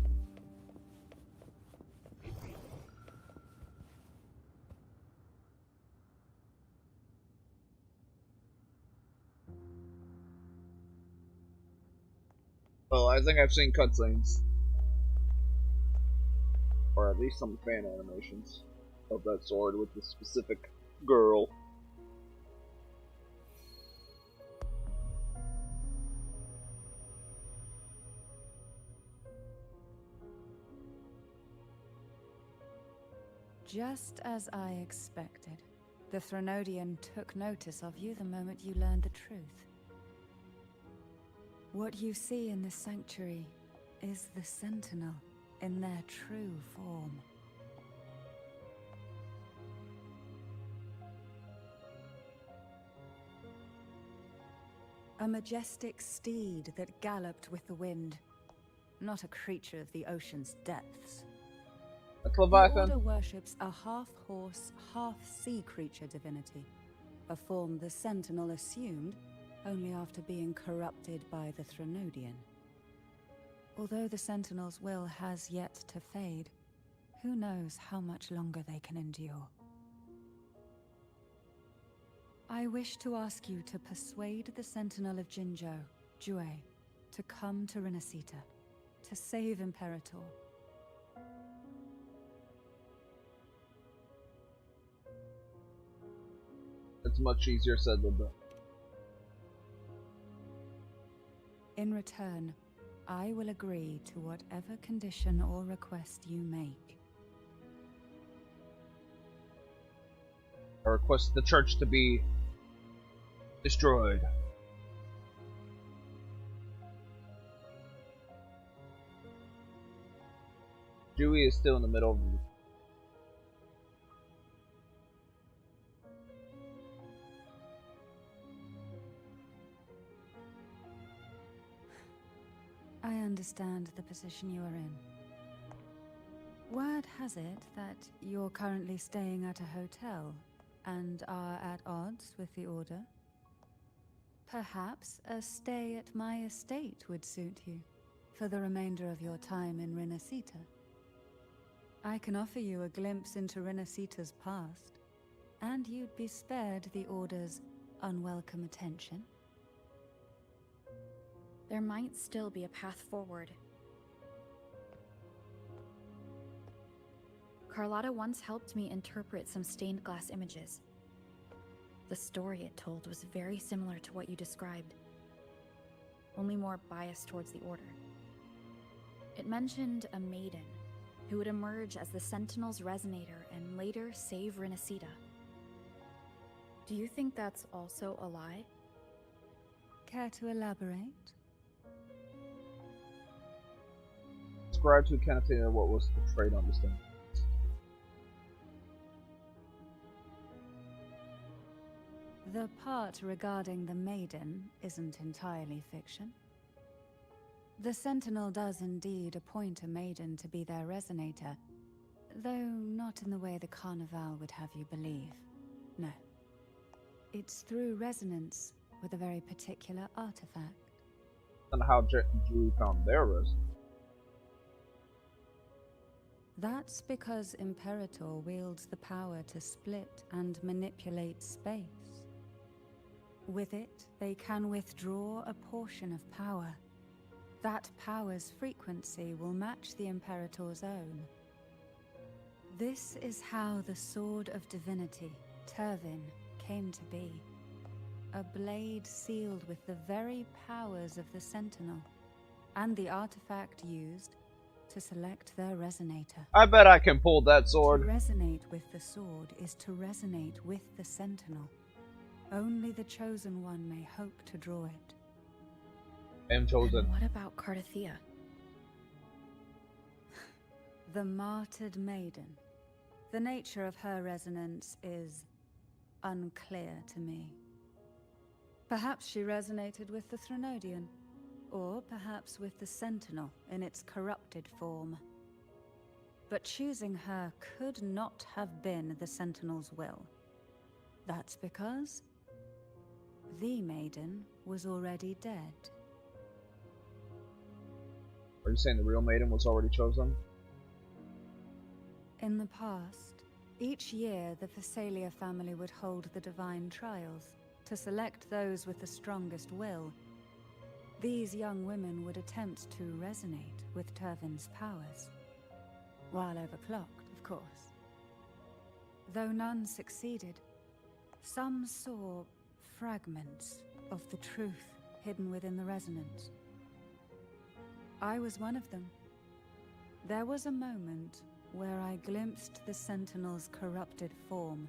Well, I think I've seen cutscenes. Or at least some fan animations of that sword with the specific girl. Just as I expected, the Threnodian took notice of you the moment you learned the truth. What you see in the sanctuary is the Sentinel in their true form. A majestic steed that galloped with the wind, not a creature of the ocean's depths. That's The Leviathan. Order worships a half-horse, half-sea creature divinity, a form the Sentinel assumed only after being corrupted by the Threnodian. Although the Sentinel's will has yet to fade, who knows how much longer they can endure. I wish to ask you to persuade the Sentinel of Jinzhou, Jue, to come to Renacita, to save Imperator. It's much easier said than done. In return, I will agree to whatever condition or request you make. I request the church to be destroyed. Dewey is still in the middle of the... I understand the position you are in. Word has it that you're currently staying at a hotel and are at odds with the Order. Perhaps a stay at my estate would suit you for the remainder of your time in Renacita. I can offer you a glimpse into Renacita's past, and you'd be spared the Order's unwelcome attention. There might still be a path forward. Carlotta once helped me interpret some stained glass images. The story it told was very similar to what you described, only more biased towards the Order. It mentioned a maiden who would emerge as the Sentinel's resonator and later save Renacita. Do you think that's also a lie? Care to elaborate? Describe to Kennethina what was portrayed on the stone. The part regarding the maiden isn't entirely fiction. The Sentinel does indeed appoint a maiden to be their resonator, though not in the way the Carnival would have you believe. No. It's through resonance with a very particular artifact. And how Drew found their resonance. That's because Imperator wields the power to split and manipulate space. With it, they can withdraw a portion of power. That power's frequency will match the Imperator's own. This is how the Sword of Divinity, Turvin, came to be. A blade sealed with the very powers of the Sentinel, and the artifact used to select their resonator. I bet I can pull that sword. To resonate with the sword is to resonate with the Sentinel. Only the Chosen One may hope to draw it. I am chosen. And what about Cardathea? The martyred maiden. The nature of her resonance is unclear to me. Perhaps she resonated with the Threnodian, or perhaps with the Sentinel in its corrupted form. But choosing her could not have been the Sentinel's will. That's because the maiden was already dead. Are you saying the real maiden was already chosen? In the past, each year the Thessalia family would hold the Divine Trials to select those with the strongest will. These young women would attempt to resonate with Turvin's powers, while overclocked, of course. Though none succeeded, some saw fragments of the truth hidden within the resonance. I was one of them. There was a moment where I glimpsed the Sentinel's corrupted form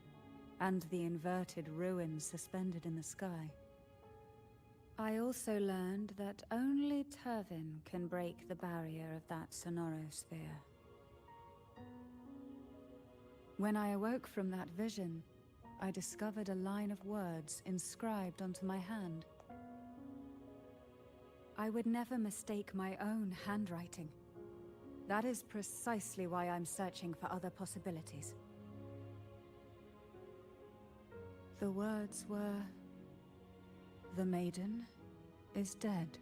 and the inverted ruins suspended in the sky. I also learned that only Turvin can break the barrier of that sonorosphere. When I awoke from that vision, I discovered a line of words inscribed onto my hand. I would never mistake my own handwriting. That is precisely why I'm searching for other possibilities. The words were, "The maiden is dead."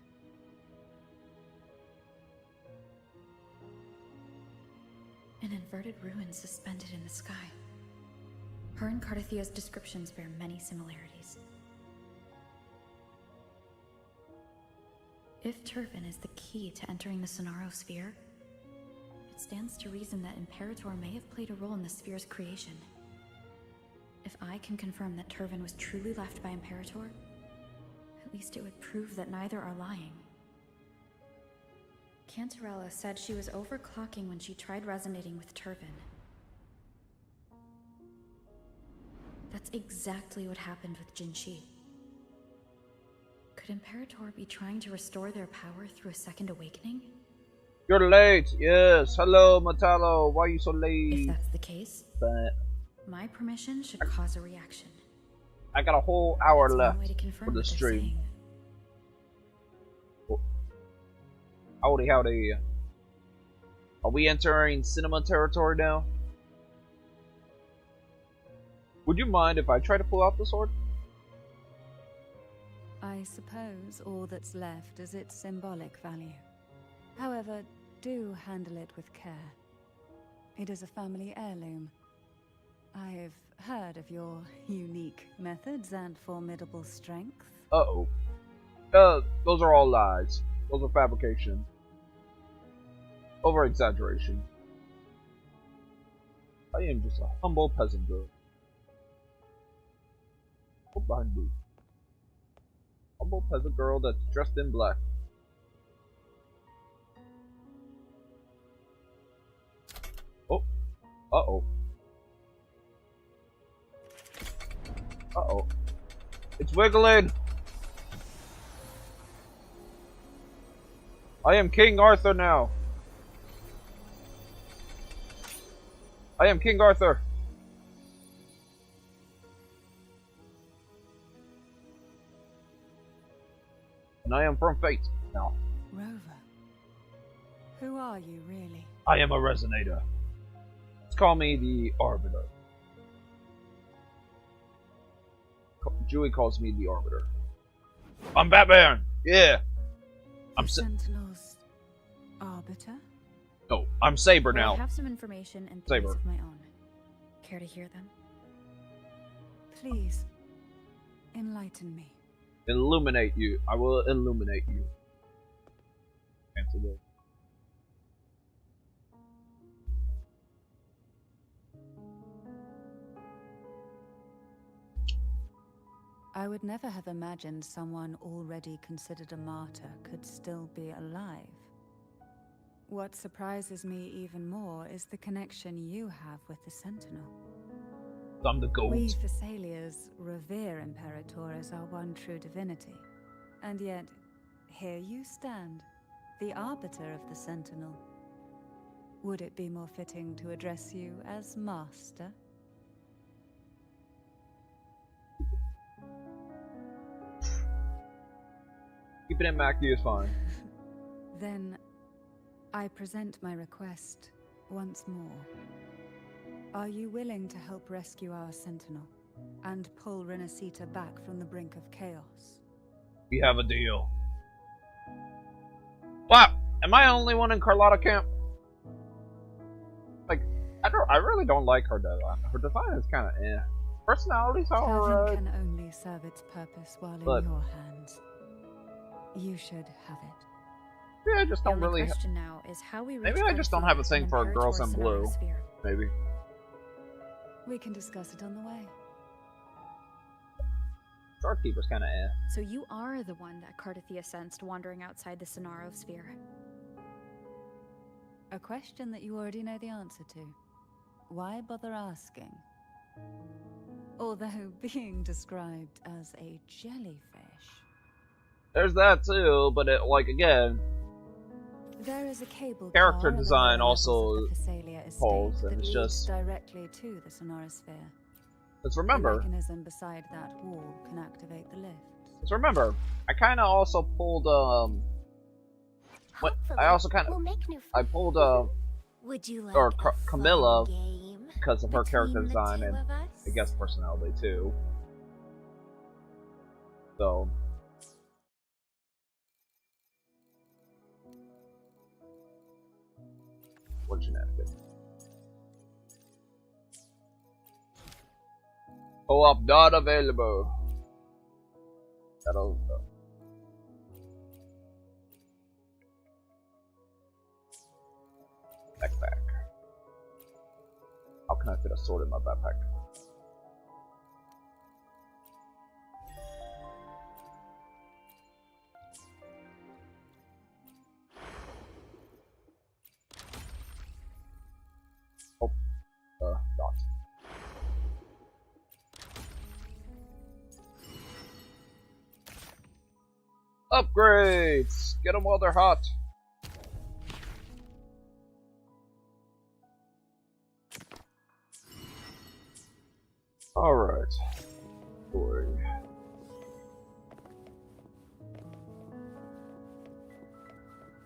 An inverted ruin suspended in the sky. Her and Cardathea's descriptions bear many similarities. If Turvin is the key to entering the Sonorosphere, it stands to reason that Imperator may have played a role in the sphere's creation. If I can confirm that Turvin was truly left by Imperator, at least it would prove that neither are lying. Cantarella said she was overclocking when she tried resonating with Turvin. That's exactly what happened with Jinshi. Could Imperator be trying to restore their power through a second awakening? You're late. Yes. Hello, Metallo. Why are you so If late? that's the case, But my permission should cause a reaction. I got a whole hour That's one left way to confirm for the what they're stream. saying. Howdy, howdy. Are we entering cinema territory now? Would you mind if I try to pull out the sword? I suppose all that's left is its symbolic value. However, do handle it with care. It is a family heirloom. I've heard of your unique methods and formidable strength. Uh-oh. Those are all lies. Those are fabrication. Over-exaggeration. I am just a humble peasant girl. Look behind me. Humble peasant girl that's dressed in black. Oh. Uh-oh. Uh-oh. It's wiggling! I am King Arthur now. I am King Arthur. And I am from Fate now. Rover, Who are you, really? I am a resonator. Let's call me the Arbiter. Julie calls me the Arbiter. I'm Batman! Yeah! I'm Sentinel's Arbiter? No, I'm Saber Well, now. I have some information and Saber. theories of my own. Care to hear them? Please, enlighten me. Illuminate you. I will illuminate you. Answer this. I would never have imagined someone already considered a martyr could still be alive. What surprises me even more is the connection you have with the Sentinel. I'm the gold. We Thessalians revere Imperator as our one true divinity. And yet, here you stand, the Arbiter of the Sentinel. Would it be more fitting to address you as Master? Keeping it Mackie is fine. Then, I present my request once more. Are you willing to help rescue our Sentinel and pull Renacita back from the brink of chaos? We have a deal. Wow! Am I the only one in Carlotta camp? Like, I really don't like her design. Her design is kind of eh. Personality's Heaven alright. can only serve its purpose while But- in your hands. You should have it. Maybe I just The don't only really. question now is how we Maybe reach I just don't have a Renacita thing and for Imperator girls in blue. Sonara Sphere. Maybe. We can discuss it on the way. Starkeeper's kind of eh. So you are the one that Cardathia sensed wandering outside the Sonaro sphere. A question that you already know the answer to. Why bother asking? Although being described as a jellyfish. There's that too, but it, like, again, There is a cable Character car on the design lower levels also of the Thessalia estate pulls, and that it's leads just- directly to the Sonorosphere. let's The remember. mechanism beside that wall can activate the lifts. Let's remember. I kind of also pulled what? I also kind of we'll make new I pulled Would you like or a Camilla fun game because of her character between the design two and of us? I guess personality too. So. What shenanigans? Co-op not available. That'll. Backpack. How can I fit a sword in my backpack? Oh, dot. Upgrades! Get them while they're hot. Alright. Boy.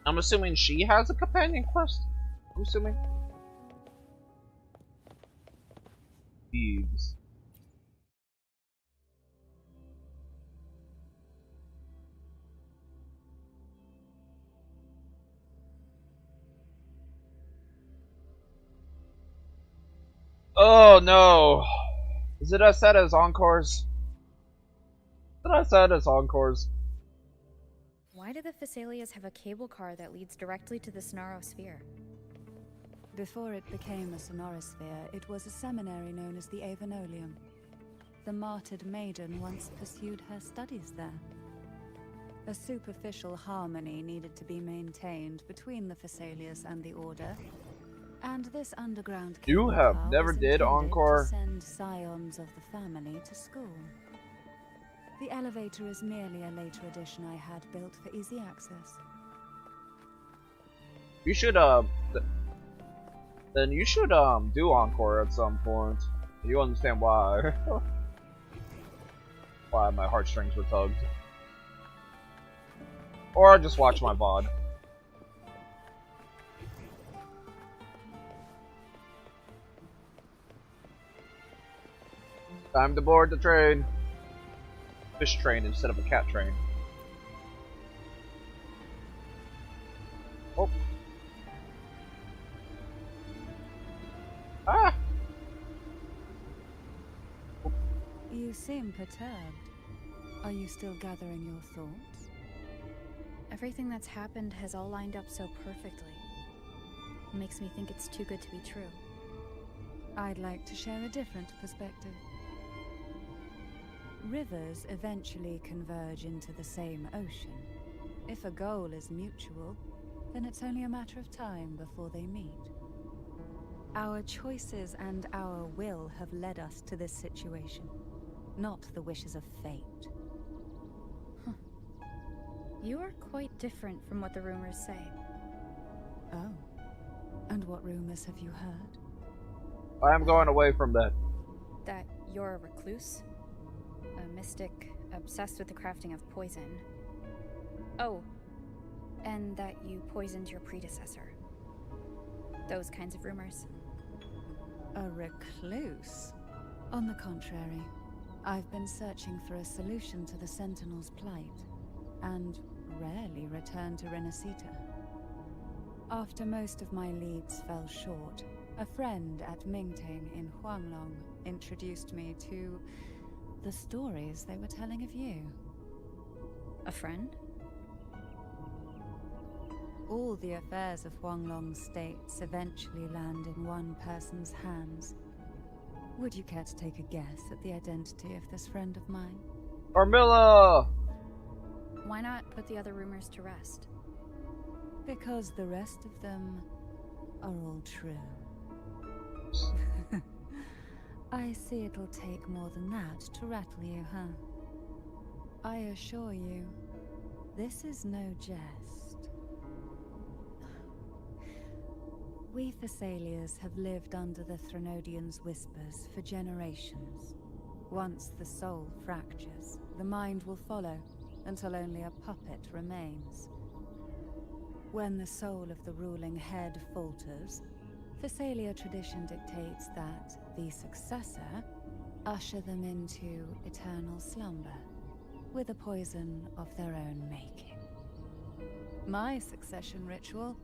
I'm assuming she has a companion quest? I'm assuming. Thieves. Oh no! Is it as set as Encores? Did I set as Encores? Why do the Thessalians have a cable car that leads directly to the Sonaro sphere? Before it became a sonorosphere, it was a seminary known as the Avenolium. The martyred maiden once pursued her studies there. A superficial harmony needed to be maintained between the Thessalians and the Order, and this underground You cable have car never was did intended Encore? to send scions of the family to school. The elevator is merely a later addition I had built for easy access. You should then you should do Encore at some point. You understand why. Why my heartstrings were tugged. Or just watch my VOD. Time to board the train. Fish train instead of a cat train. Oh. Ah! You seem perturbed. Are you still gathering your thoughts? Everything that's happened has all lined up so perfectly. It makes me think it's too good to be true. I'd like to share a different perspective. Rivers eventually converge into the same ocean. If a goal is mutual, then it's only a matter of time before they meet. Our choices and our will have led us to this situation, not the wishes of fate. You are quite different from what the rumors say. Oh. And what rumors have you heard? I am going away from that. That you're a recluse? A mystic obsessed with the crafting of poison. Oh, and that you poisoned your predecessor. Those kinds of rumors. A recluse? On the contrary, I've been searching for a solution to the Sentinel's plight, and rarely return to Renacita. After most of my leads fell short, a friend at Mingting in Huanglong introduced me to the stories they were telling of you. A friend? All the affairs of Huanglong states eventually land in one person's hands. Would you care to take a guess at the identity of this friend of mine? Armilla! Why not put the other rumors to rest? Because the rest of them are all true. I see it'll take more than that to rattle you, huh? I assure you, this is no jest. We Thessalians have lived under the Threnodians' whispers for generations. Once the soul fractures, the mind will follow, until only a puppet remains. When the soul of the ruling head falters, Thessalia tradition dictates that the successor usher them into eternal slumber, with a poison of their own making. My succession ritual?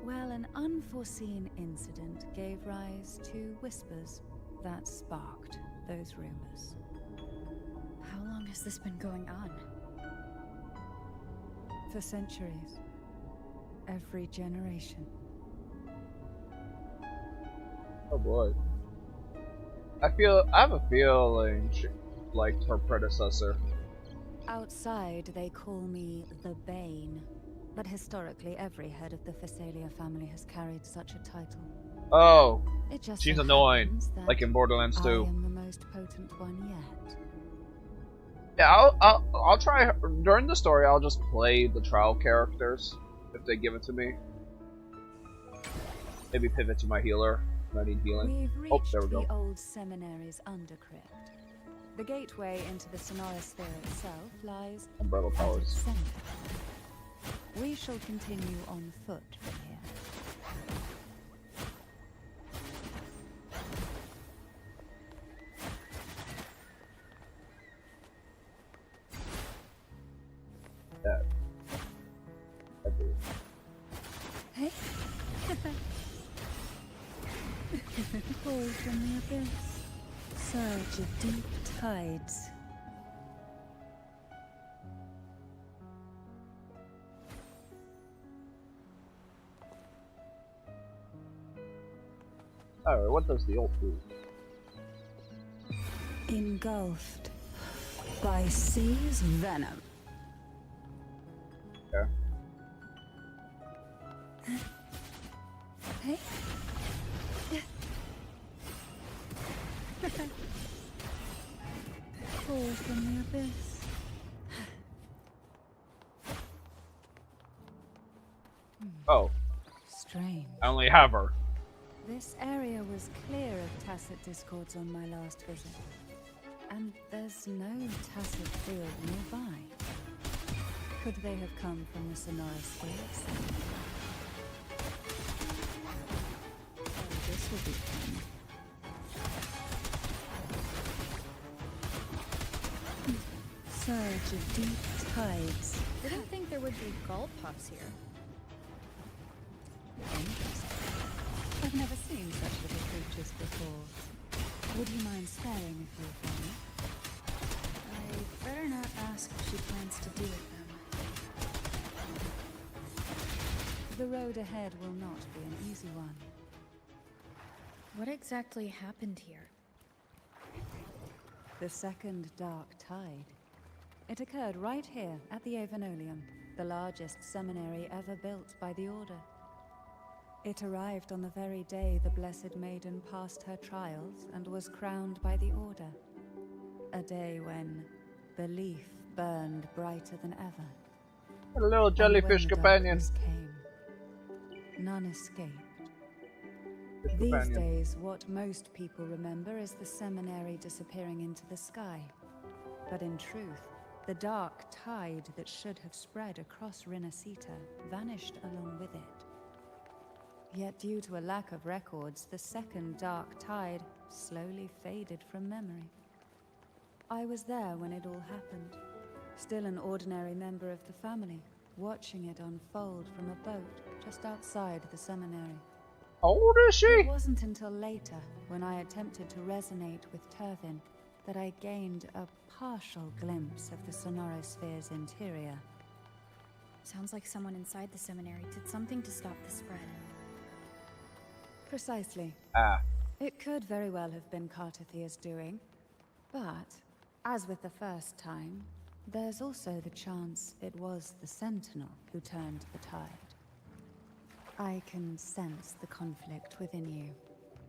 Well, an unforeseen incident gave rise to whispers that sparked those rumors. How long has this been going on? For centuries. Every generation. Oh boy. I have a feeling she liked her predecessor. Outside, they call me the Bane. But historically, every head of the Thessalia family has carried such a title. Oh, It just she's so annoying, happens that like in Borderlands 2. I am the most potent one yet. Yeah, I'll try during the story. I'll just play the trial characters if they give it to me. Maybe pivot to my healer when I need healing. We've reached Oh, there we the go. old seminary's undercrypt. The gateway into the Sonora Sphere itself lies Umbrella at its powers. center. We shall continue on foot from here. That. I do. Hey? Fall from the abyss. Surge of deep tides. Alright, what does the ult do? Engulfed by sea's venom. Okay. Hey? Fall from the abyss. Oh, Strange. I only have her. This area was clear of tacit discords on my last visit. And there's no tacit field nearby. Could they have come from the Sonora Spheres? Oh, this will be fun. Surge of deep tides. Didn't think there would be gull pups here. Interesting. I've never seen such little creatures before. Would you mind sparing a few for me? I better not ask what she plans to do with them. The road ahead will not be an easy one. What exactly happened here? The second dark tide. It occurred right here at the Avenolium, the largest seminary ever built by the Order. It arrived on the very day the Blessed Maiden passed her trials and was crowned by the Order. A day when belief burned brighter than ever. A little jellyfish And when companion. darkness came, none escaped. Fish These companion. days, what most people remember is the seminary disappearing into the sky. But in truth, the dark tide that should have spread across Rinasita vanished along with it. Yet due to a lack of records, the second dark tide slowly faded from memory. I was there when it all happened, still an ordinary member of the family, watching it unfold from a boat just outside the seminary. How old is she? It wasn't until later, when I attempted to resonate with Turvin, that I gained a partial glimpse of the Sonorosphere's interior. Sounds like someone inside the seminary did something to stop the spread. Precisely. Ah. It could very well have been Cartathia's doing, but, as with the first time, there's also the chance it was the Sentinel who turned the tide. I can sense the conflict within you,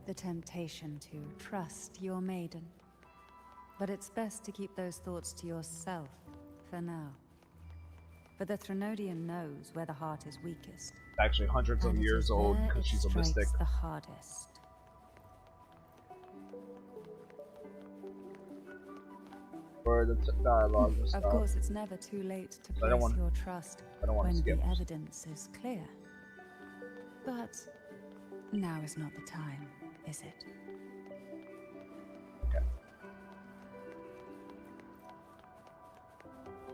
the temptation to trust your maiden. But it's best to keep those thoughts to yourself, for now. For the Threnodian knows where the heart is weakest. Actually, hundreds of and it years is old there because it she's a strikes mystic. the hardest. For the dialogue to Of stop. course, it's never too late to I don't place want- your trust I don't want to when skip. the evidence is clear. But now is not the time, is it? Okay.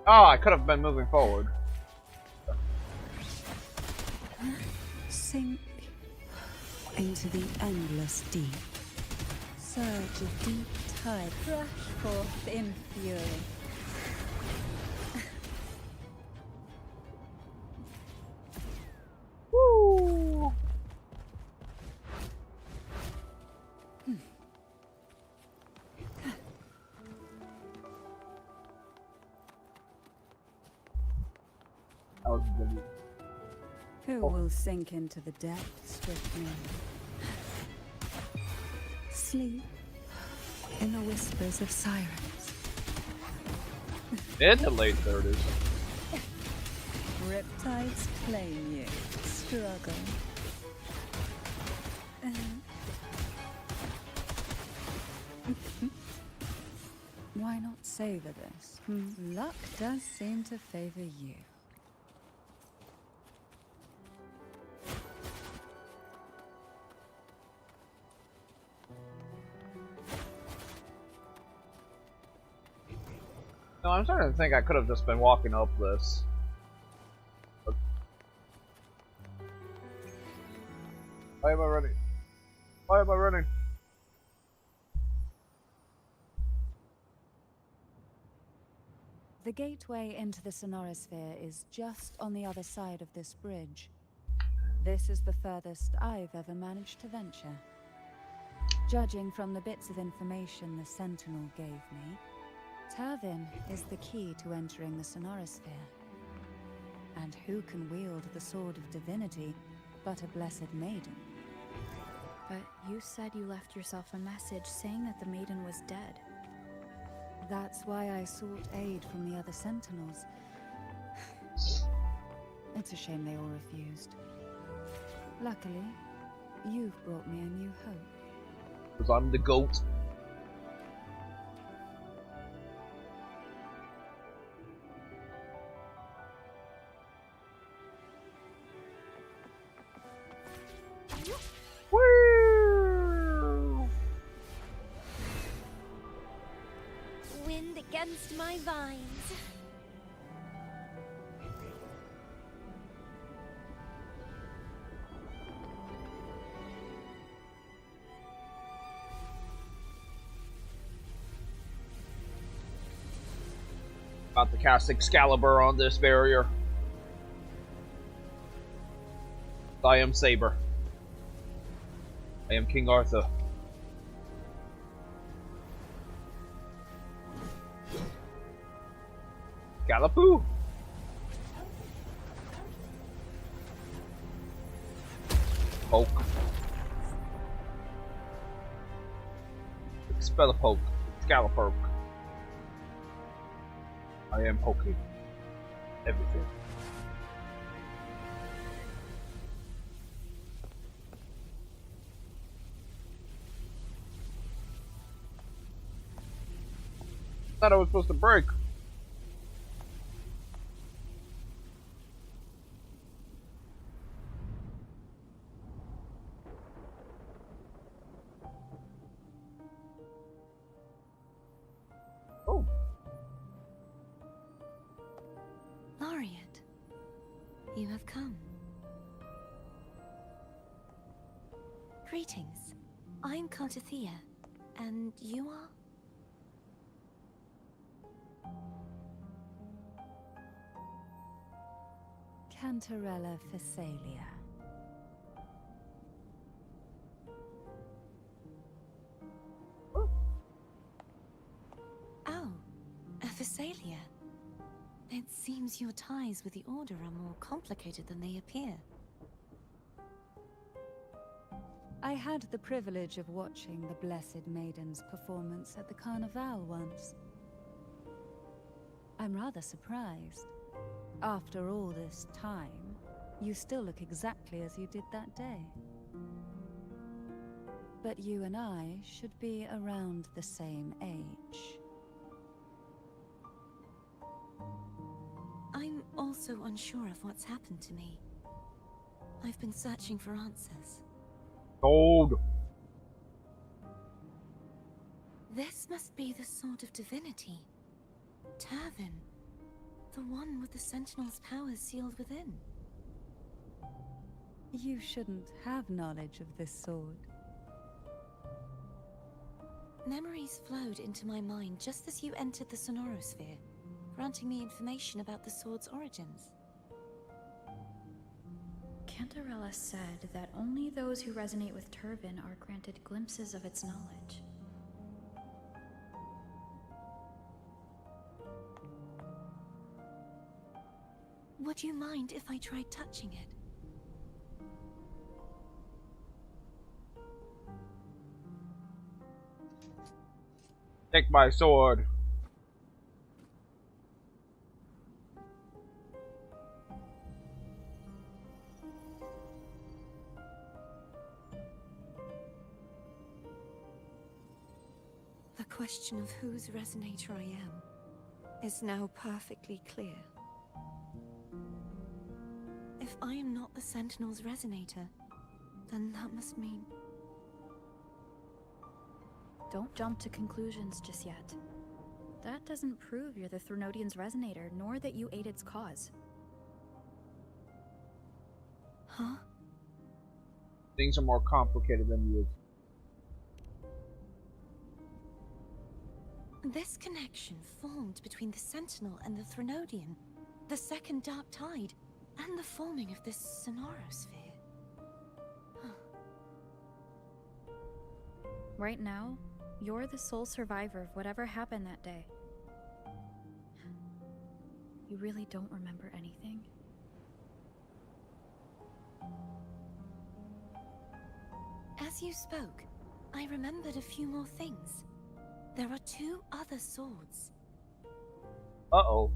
Oh, I could have been moving forward. Sink into the endless deep. Surge of deep tide, rush forth in fury. Woo! That was really... Who will sink into the depths with me? Sleep in the whispers of sirens. In the late 30s. Riptides claim you. Struggle. Why not savor this? Luck does seem to favor you. No, I'm starting to think I could have just been walking up this. Why am I running? Why am I running? The gateway into the Sonorosphere is just on the other side of this bridge. This is the furthest I've ever managed to venture. Judging from the bits of information the Sentinel gave me, Turvin is the key to entering the Sonorosphere. And who can wield the Sword of Divinity but a Blessed Maiden? But you said you left yourself a message saying that the maiden was dead. That's why I sought aid from the other Sentinels. It's a shame they all refused. Luckily, you've brought me a new hope. Because I'm the GOAT. Woo! Wind against my vines. About to cast Excalibur on this barrier. I am Saber. I am King Arthur. Galapoo! Poke. Expel a poke. Excalibur. I am poking everything. Thought I was supposed to break. Oh. Laureate, you have come. Greetings. I'm Cartathea, and you are? Cantarella Phasalia. Oh, a Phasalia. It seems your ties with the Order are more complicated than they appear. I had the privilege of watching the Blessed Maiden's performance at the Carnival once. I'm rather surprised. After all this time, you still look exactly as you did that day. But you and I should be around the same age. I'm also unsure of what's happened to me. I've been searching for answers. Gold. This must be the Sword of Divinity. Turvin. The one with the Sentinel's powers sealed within. You shouldn't have knowledge of this sword. Memories flowed into my mind just as you entered the Sonorosphere, granting me information about the sword's origins. Cantarella said that only those who resonate with Turvin are granted glimpses of its knowledge. Would you mind if I tried touching it? Take my sword. The question of whose resonator I am is now perfectly clear. If I am not the Sentinel's resonator, then that must mean... Don't jump to conclusions just yet. That doesn't prove you're the Threnodian's resonator, nor that you aid its cause. Huh? Things are more complicated than you. This connection formed between the Sentinel and the Threnodian, the second Dark Tide, and the forming of this Sonorosphere. Right now, you're the sole survivor of whatever happened that day. You really don't remember anything? As you spoke, I remembered a few more things. There are two other swords. Uh-oh.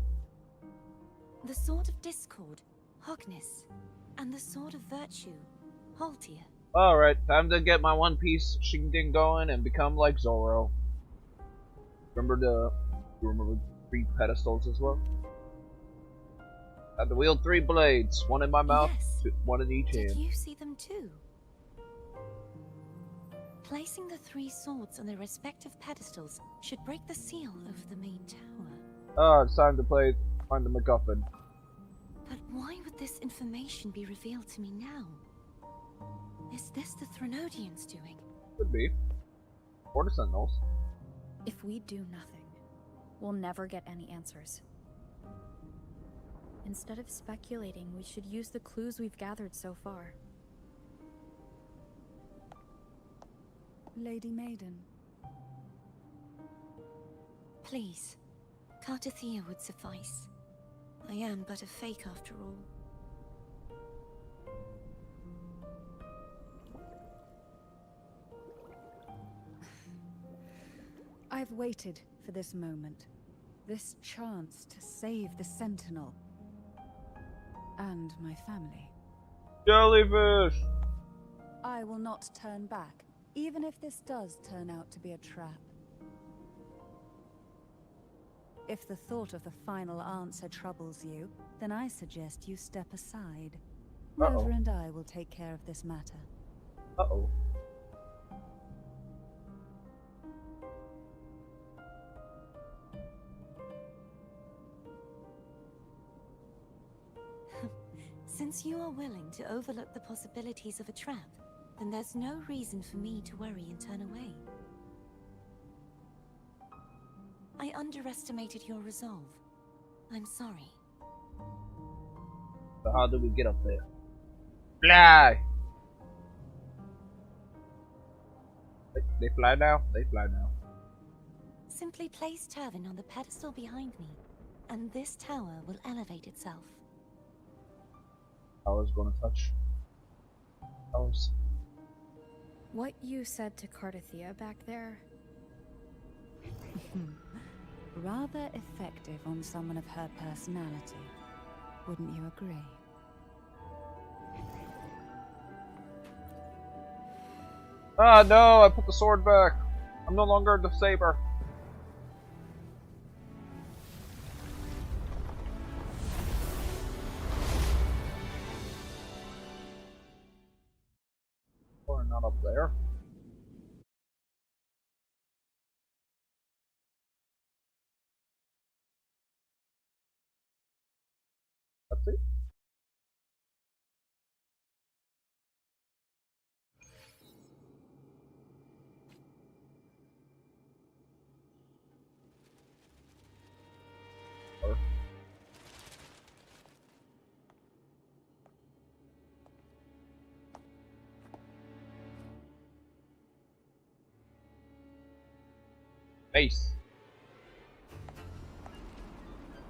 The Sword of Discord, Hogness, and the Sword of Virtue, Haltia. Alright, time to get my One Piece shing-ding going and become like Zoro. You remember 3 pedestals as well? I had to wield 3 blades, one in my mouth, Yes. one in each Did hand. you see them too? Placing the 3 swords on their respective pedestals should break the seal over the main tower. Oh, it's time to find the MacGuffin. But why would this information be revealed to me now? Is this the Threnodians doing? Could be. Or the Sentinels. If we do nothing, we'll never get any answers. Instead of speculating, we should use the clues we've gathered so far. Lady Maiden. Please, Cartathea would suffice. I am but a fake after all. I've waited for this moment. This chance to save the Sentinel. And my family. Jellyfish! I will not turn back, even if this does turn out to be a trap. If the thought of the final answer troubles you, then I suggest you step aside. Rover and I will take care of this matter. Uh-oh. Since you are willing to overlook the possibilities of a trap, then there's no reason for me to worry and turn away. I underestimated your resolve. I'm sorry. So how do we get up there? Fly! They fly now? They fly now. Simply place Turvin on the pedestal behind me, and this tower will elevate itself. I was gonna touch. What you said to Cartathea back there? Rather effective on someone of her personality. Wouldn't you agree? Ah, no, I put the sword back. I'm no longer the saber. Or not up there. Let's see. Face.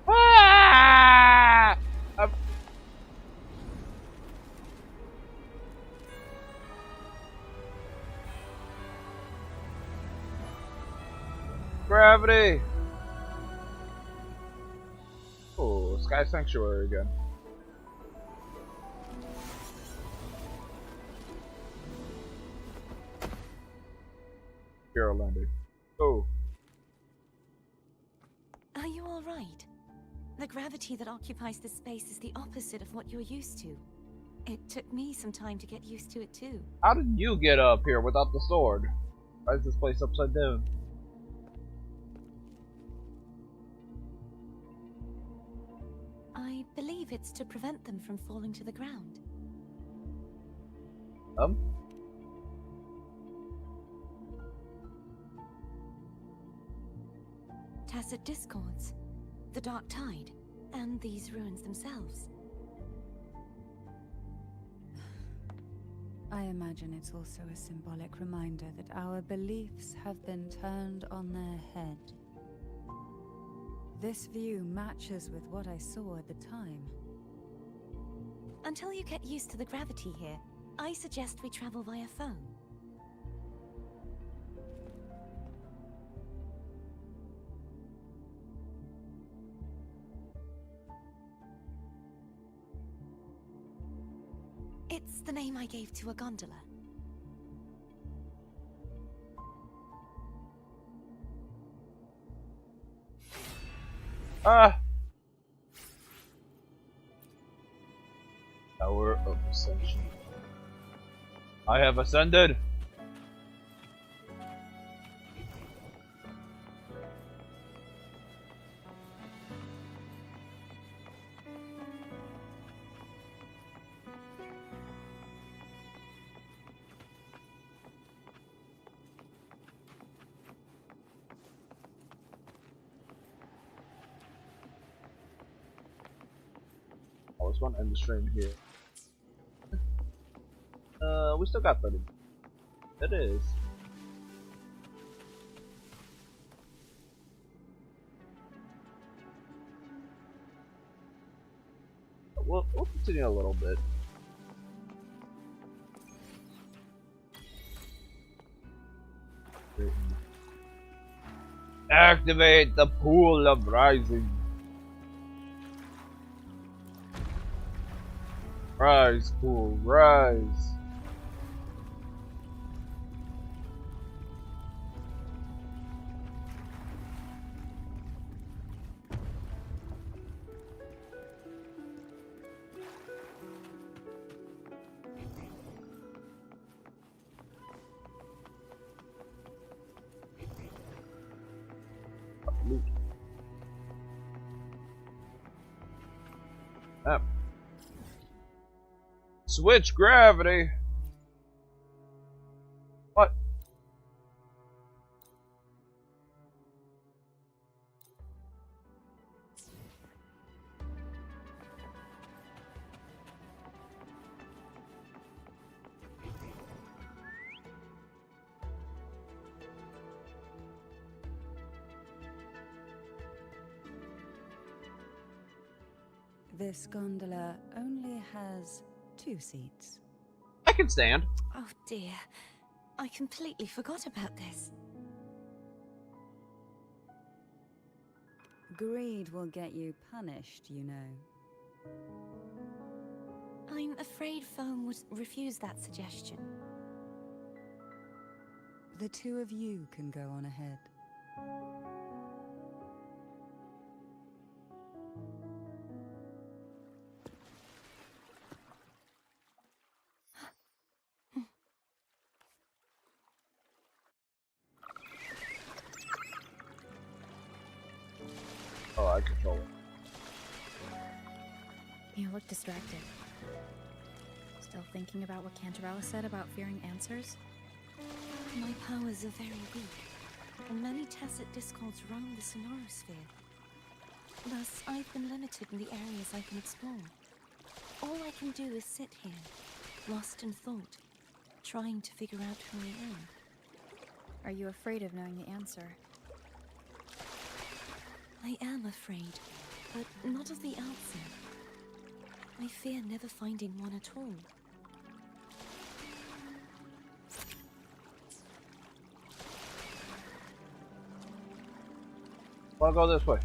Ah! Gravity. Oh, Sky Sanctuary again. Hero landing. Oh. Are you all right? The gravity that occupies this space is the opposite of what you're used to. It took me some time to get used to it too. How did you get up here without the sword? Why is this place upside down? I believe it's to prevent them from falling to the ground. Tacit discords, the Dark Tide, and these ruins themselves. I imagine it's also a symbolic reminder that our beliefs have been turned on their head. This view matches with what I saw at the time. Until you get used to the gravity here, I suggest we travel via phone. It's the name I gave to a gondola. Ah! Tower of Ascension. I have ascended! let's go and end the stream here. We still got 30. It is. We'll continue a little bit. Activate the pool of rising. Rise, pool, rise. Up. Switch gravity. What? This gondola only has 2 seats. I can stand. Oh dear. I completely forgot about this. Greed will get you punished, you know. I'm afraid Foam would refuse that suggestion. The 2 of you can go on ahead. Oh, I control it. You look distracted. Still thinking about what Cantarella said about fearing answers? My powers are very weak, and many tacit discords roam the sonorosphere. Thus, I've been limited in the areas I can explore. All I can do is sit here, lost in thought, trying to figure out who I am. Are you afraid of knowing the answer? I am afraid, but not of the answer. I fear never finding one at all. I'll go this way.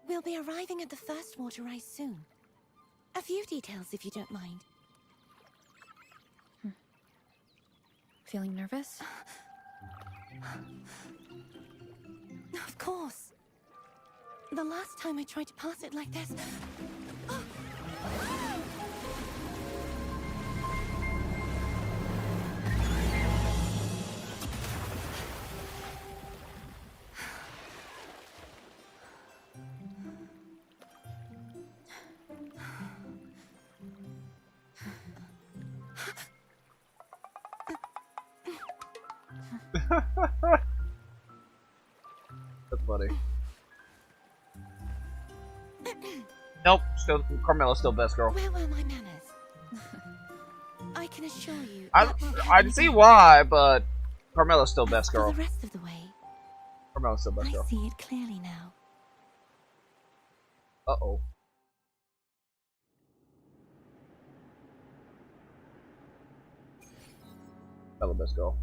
We'll be arriving at the first water rise soon. A few details, if you don't mind. Feeling nervous? Of course. The last time I tried to pass it like this... That's funny. Nope, still Carmella's still best girl. Where were my manners? I can assure you... I see why, but Carmella's still best girl. For the rest of the way, Carmella's still best girl. I see it clearly now. Uh-oh. Bella best girl.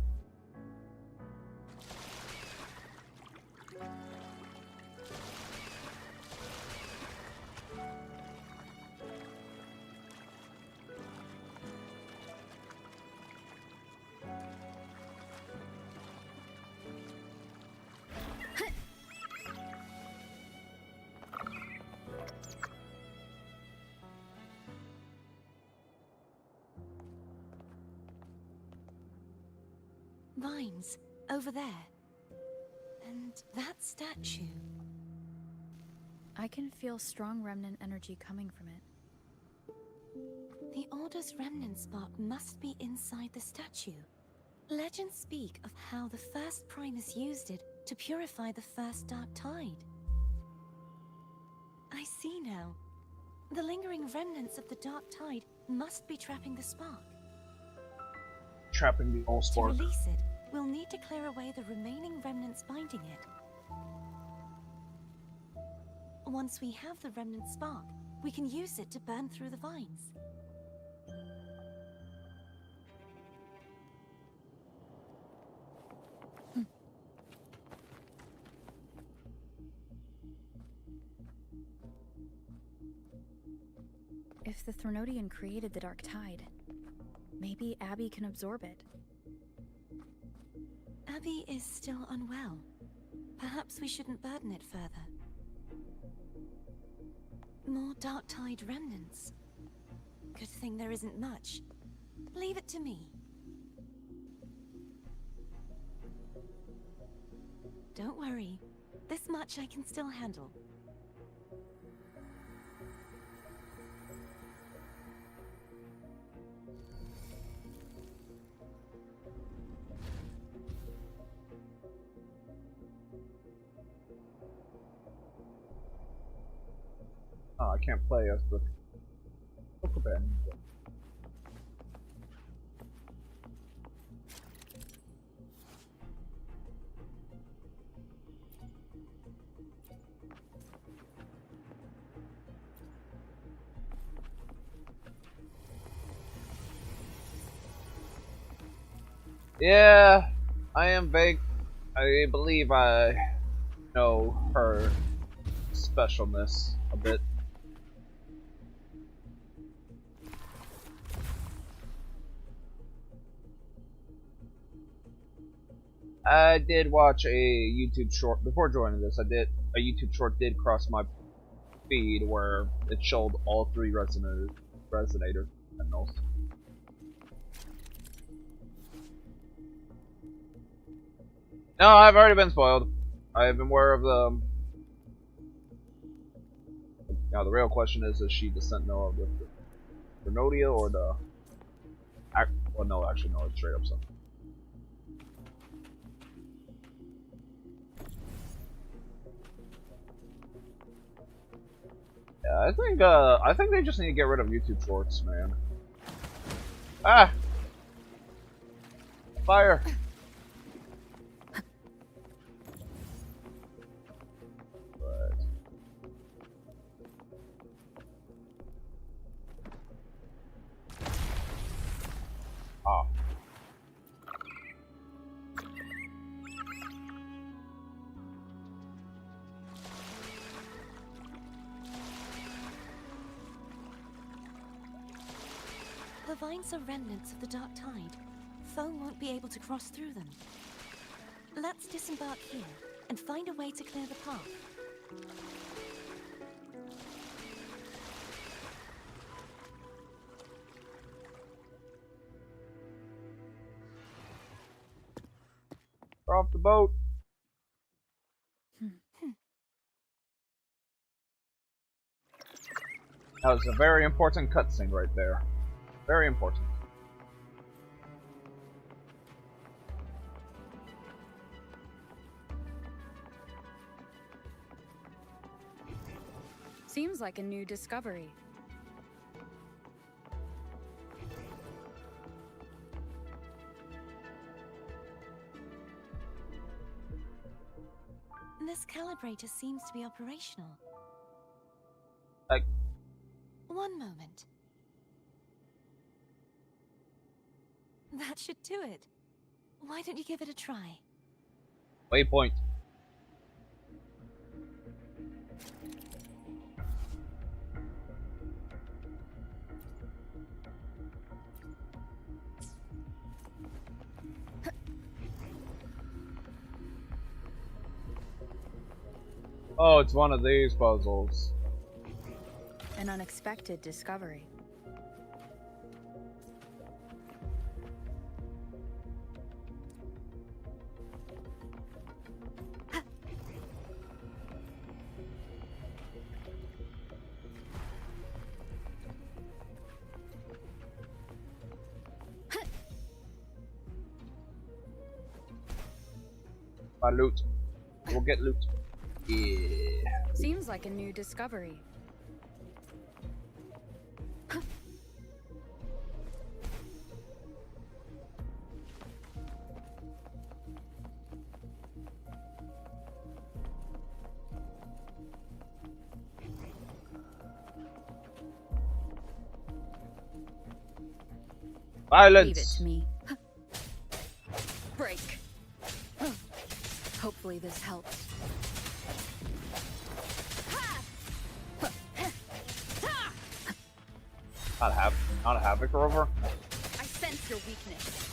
Vines, over there. And that statue. I can feel strong remnant energy coming from it. The Order's remnant spark must be inside the statue. Legends speak of how the first Primus used it to purify the first Dark Tide. I see now. The lingering remnants of the Dark Tide must be trapping the spark. Trapping the old spark. To release it, we'll need to clear away the remaining remnants binding it. Once we have the remnant spark, we can use it to burn through the vines. If the Threnodian created the Dark Tide, maybe Abby can absorb it. Abby is still unwell. Perhaps we shouldn't burden it further. More Dark Tide remnants. Good thing there isn't much. Leave it to me. Don't worry. This much I can still handle. Oh, I can't play as the Pokemon. Yeah, I am vague. I believe I know her specialness a bit. I did watch a YouTube short before joining this. A YouTube short did cross my feed where it showed all three resonator panels. No, I've already been spoiled. I have been aware of them. Now the real question is she the Sentinel of the Threnodian or the? Well, no, actually, no, it's straight up something. Yeah, I think they just need to get rid of YouTube Shorts, man. Ah! Fire! But... Ah. The vines are remnants of the Dark Tide. Foe won't be able to cross through them. Let's disembark here and find a way to clear the path. We're off the boat. That was a very important cutscene right there. Very important. Seems like a new discovery. This calibrator seems to be operational. Like, one moment. That should do it. Why don't you give it a try? waypoint. Oh, it's one of these puzzles. An unexpected discovery. Loot. We'll get loot. Yeah. Seems like a new discovery. Violence. Leave it to me. Break. Hopefully this helps. Not a havoc rover. I sense your weakness.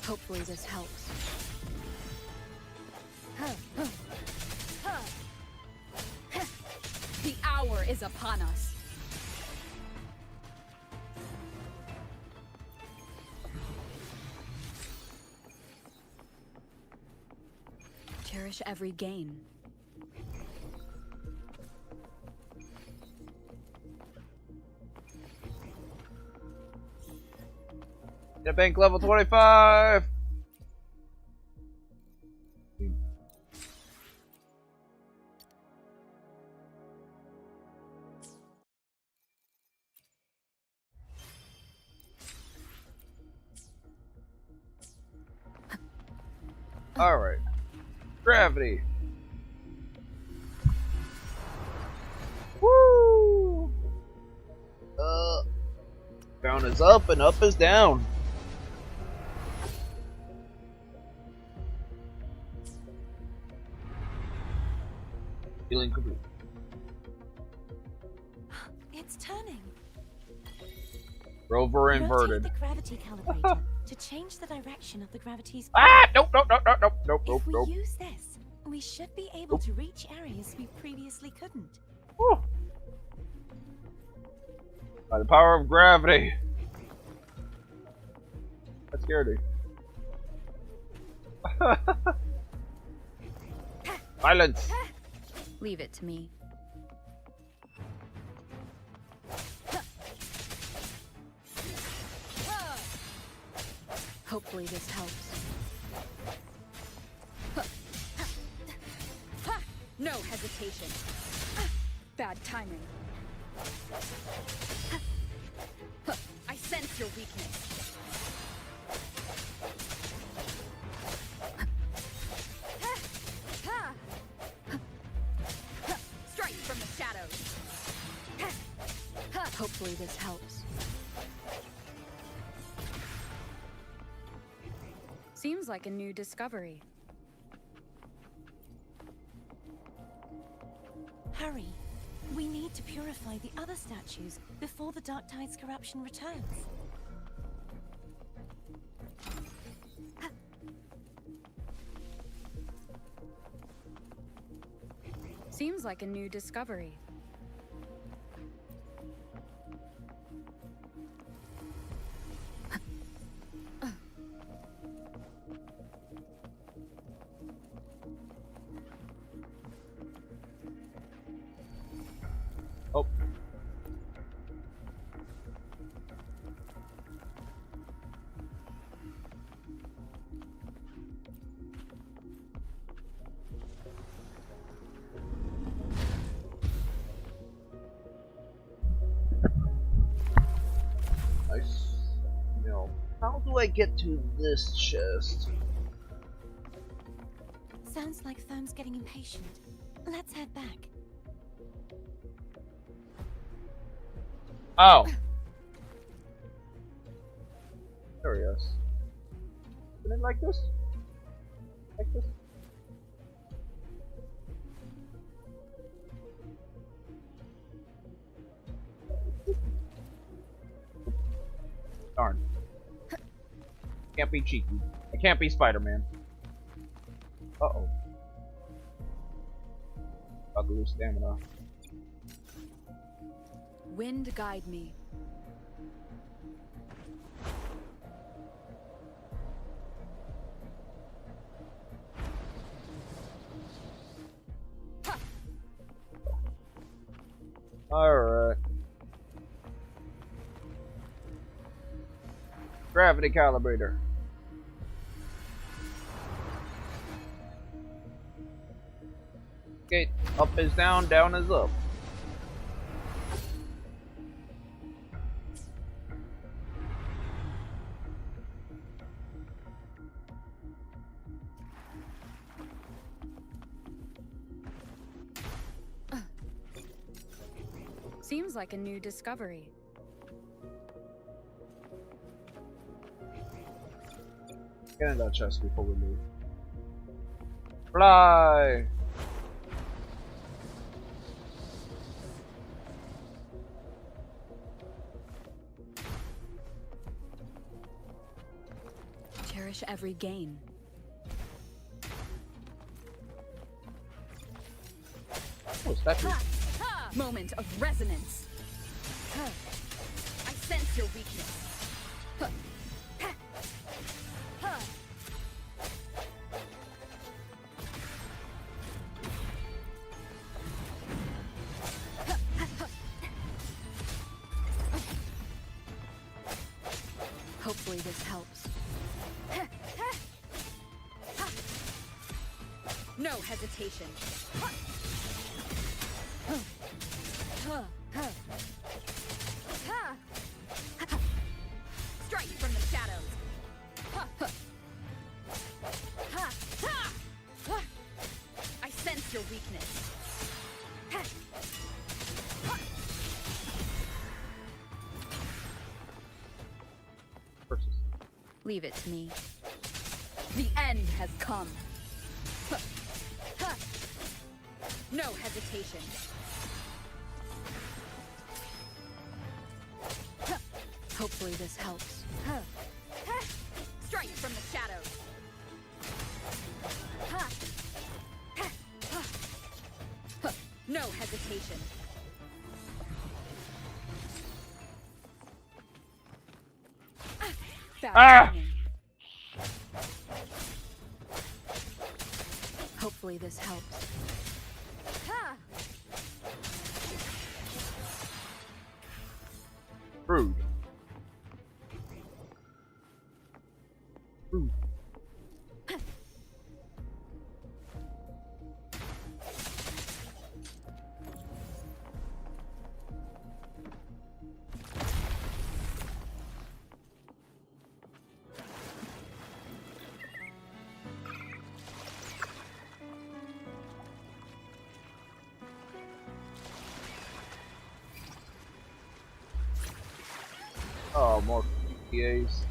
Hopefully this helps. The hour is upon us. Cherish every gain. Get bank level 25. All right. Gravity. Woo! Down is up and up is down. Healing complete. It's turning. Rover inverted. Rotate the gravity calibrator to change the direction of the gravity's. Ah! Nope, nope, nope, nope, nope, nope, nope, If we nope. use this, we should be able to reach areas we previously couldn't. Whew. By the power of gravity. That scared me. Violence. Leave it to me. Hopefully this helps. No hesitation. Bad timing. I sense your weakness. Strike from the shadows. Hopefully this helps. Seems like a new discovery. Hurry. We need to purify the other statues before the Dark Tide's corruption returns. Seems like a new discovery. Oh. Nice. Now, how do I get to this chest? Sounds like Therm's getting impatient. Let's head back. Oh. Curious. Isn't it like this? Like this? Darn. Can't be cheeky. I can't be Spider-Man. Uh-oh. About to lose stamina. Wind guide me. Alright. Gravity calibrator. Okay, up is down, down is up. Seems like a new discovery. Get in that chest before we move. Fly! Cherish every gain. What's that? Do? Moment of resonance. I sense your weakness. Hopefully this helps. No hesitation. Strike from the shadows. I sense your weakness. Leave it to me. The end has come. No hesitation. Hopefully this helps. Strike from the shadows. No hesitation. Ah! Hopefully this helps. Rude. Rude. Oh, more PAs.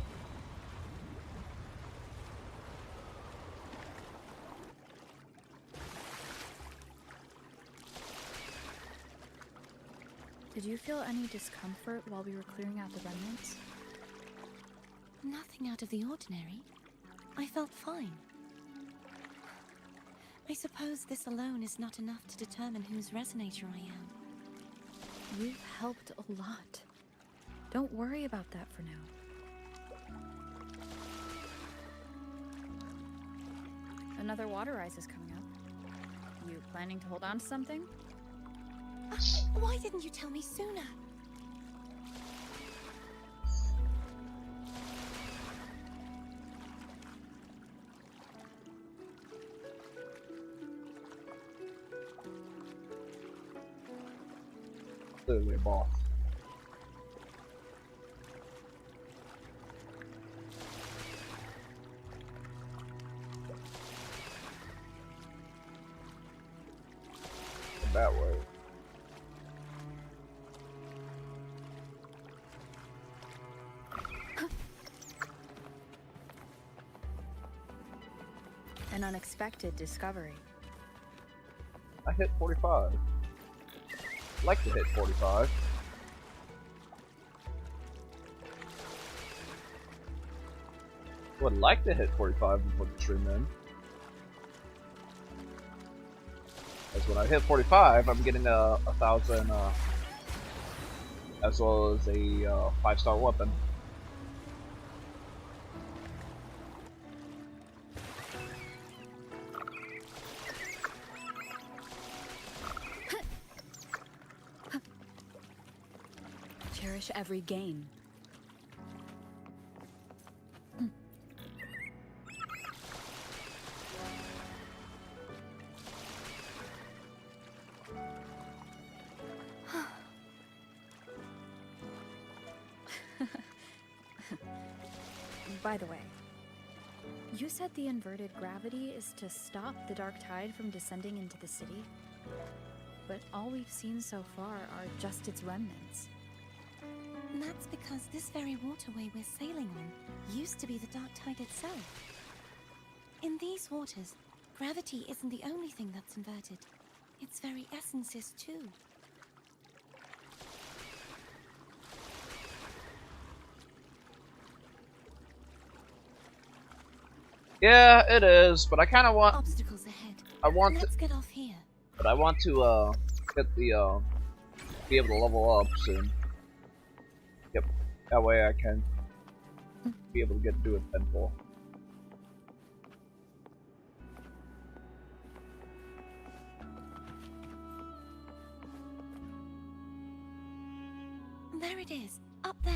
Did you feel any discomfort while we were clearing out the remnants? Nothing out of the ordinary. I felt fine. I suppose this alone is not enough to determine whose resonator I am. You've helped a lot. Don't worry about that for now. Another water rise is coming up. You planning to hold on to something? Why didn't you tell me sooner? Clearly a boss. That way. An unexpected discovery. I hit 45. Like to hit 45. Would like to hit 45 before the trim in. Because when I hit 45, I'm getting a 1,000, as well as a 5-star weapon. Cherish every gain. By the way, you said the inverted gravity is to stop the dark tide from descending into the city, but all we've seen so far are just its remnants. And that's because this very waterway we're sailing on used to be the dark tide itself. In these waters, gravity isn't the only thing that's inverted. Its very essence is too. Yeah, it is, but I kind of want. Obstacles ahead. I want Let's to, get off here. but I want to get the be able to level up soon. Yep, that way I can be able to do it tenfold. There it is, up there.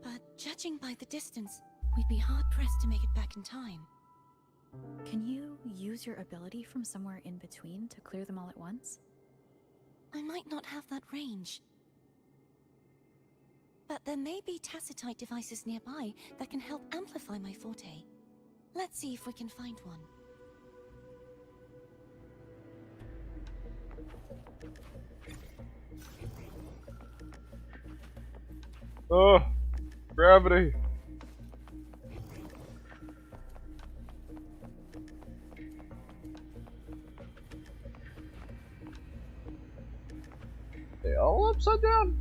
But judging by the distance, we'd be hard-pressed to make it back in time. Can you use your ability from somewhere in between to clear them all at once? I might not have that range. But there may be tacitite devices nearby that can help amplify my forte. Let's see if we can find one. Oh, gravity. They all upside down?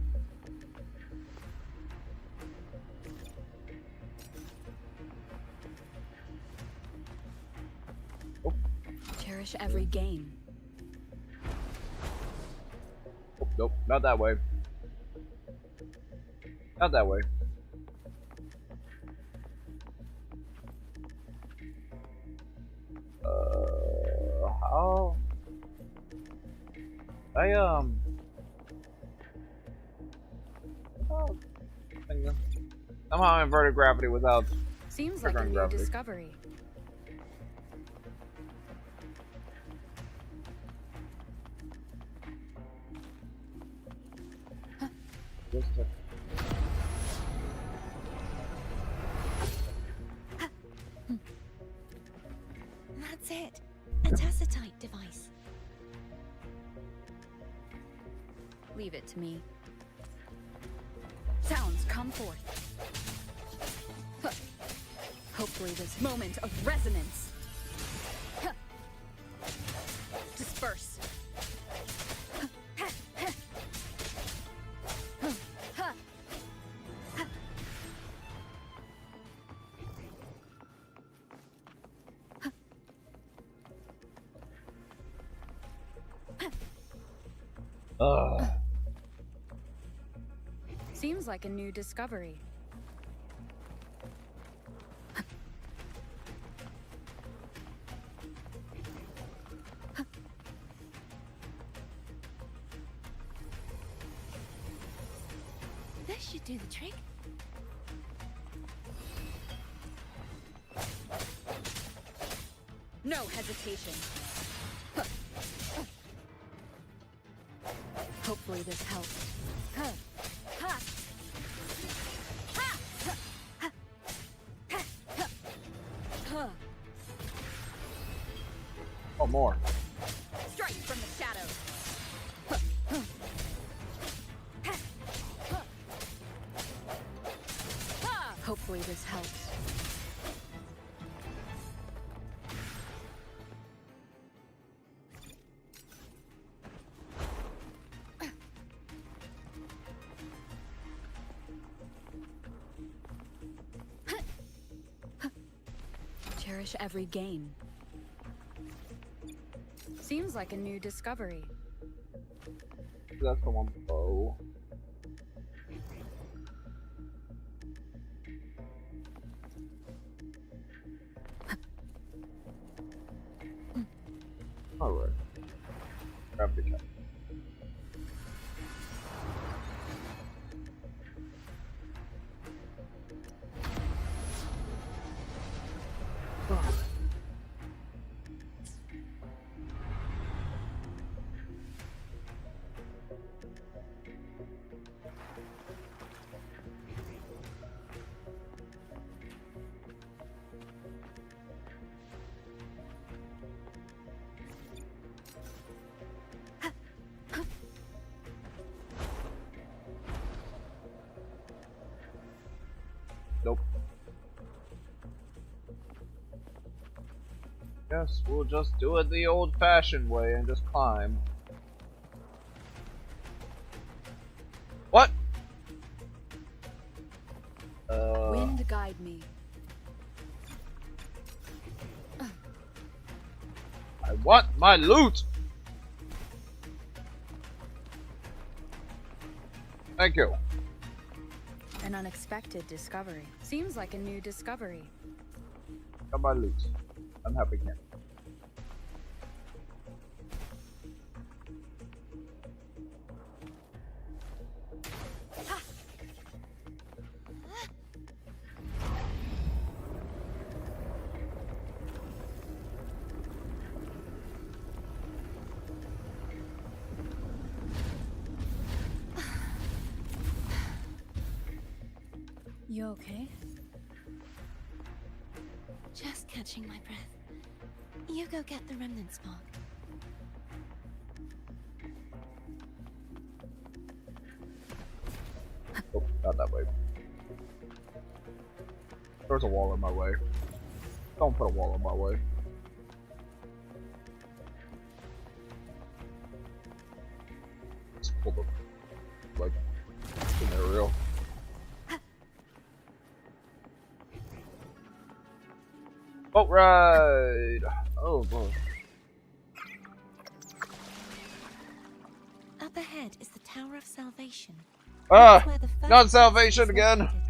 Oh. Cherish every gain. Oh, nope, not that way. Not that way. How? Somehow inverted gravity without Seems like a new gravity. discovery. Just a... That's it. A tacitite device. Leave it to me. Sounds come forth. Huh. Hopefully this moment of resonance. Huh. Disperse. Huh. Huh. Huh. Huh. Huh. Huh. Ugh. Seems like a new discovery. This should do the trick. No hesitation. Hopefully this helps. Oh, more. Strike from the shadows. Hopefully this helps. Cherish every gain. Seems like a new discovery. That's the one below. Alright. Grab the cat. Nope. Guess we'll just do it the old-fashioned way and just climb. What? Wind guide me. I want my loot! Thank you. An unexpected discovery. Seems like a new discovery. Got my loot. I'm happy camp. You okay? Just catching my breath. You go get the remnant spark. Oh, not that way. There's a wall in my way. Don't put a wall in my way. Let's pull the, like, scenario. Boat ride! Oh boy. Up ahead is the Tower of Salvation. Ah! That's where the first Not salvation was again! located.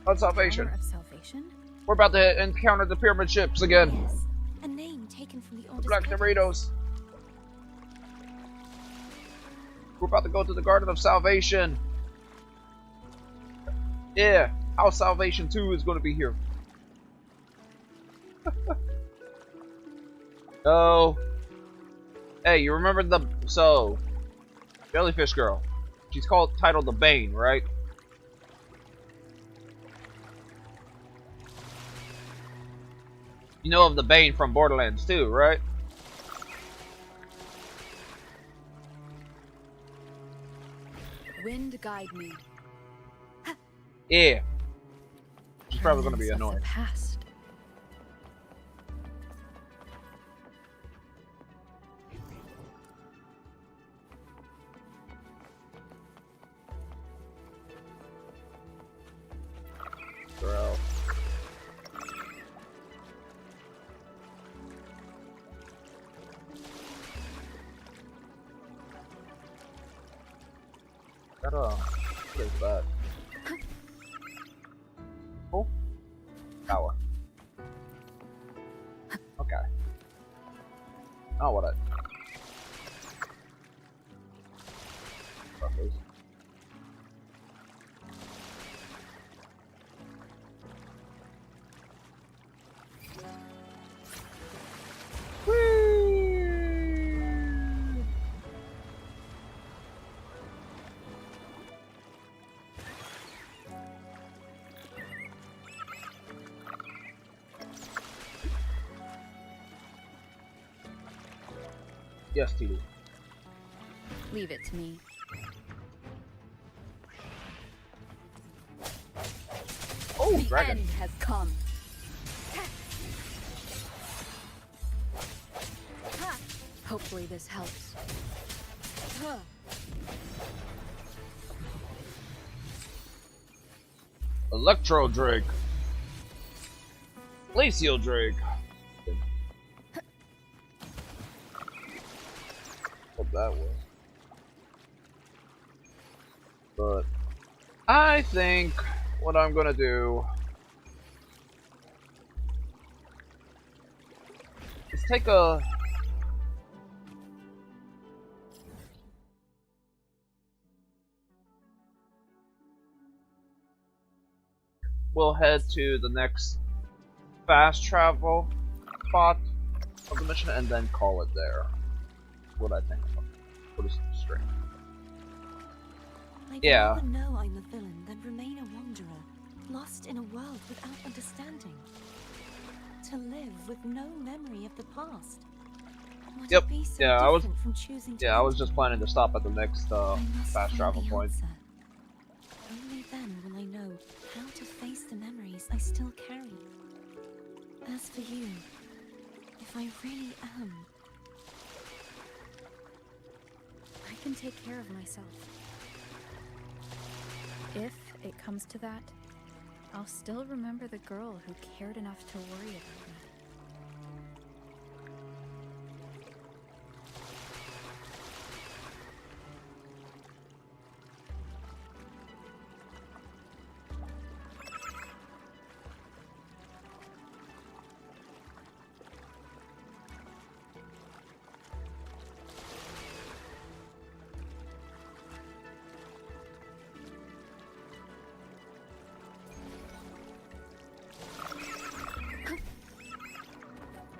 Not salvation. Tower of Salvation? We're about to encounter the pyramid ships again. Yes, a name taken from the oldest Black pebbles. Doritos. We're about to go to the Garden of Salvation. Yeah, House Salvation 2 is going to be here. So, hey, you remember Jellyfish Girl? She's titled the Bane, right? You know of the Bane from Borderlands 2, right? Wind guide me. Yeah. She's probably going to be Remnants of annoying. the past. Bro. What is that? Oh, tower. Okay. Oh, what Fuckers. Yes, TD. Leave it to me. Oh, The dragon. end has come. Hopefully this helps. Electro Drake. Glacial Drake. what that was. But I think what I'm gonna do is take a we'll head to the next fast travel spot of the mission and then call it there. That's what I think for this stream. I'd Yeah. rather know I'm a villain than remain a wanderer, lost in a world without understanding. To live with no memory of the past. Would Yep. it be so Yeah, I was. different from choosing to Yeah, I was enter? just planning to stop at the next I must fast find travel the point. answer. Only then will I know how to face the memories I still carry. As for you, if I really am... I can take care of myself. If it comes to that, I'll still remember the girl who cared enough to worry about me.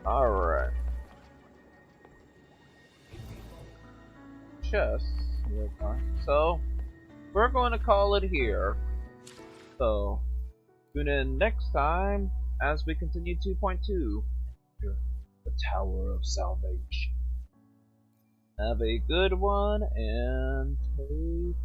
Alright. Chess. So, we're going to call it here. So, tune in next time as we continue 2.2. The Tower of Salvation. Have a good one and take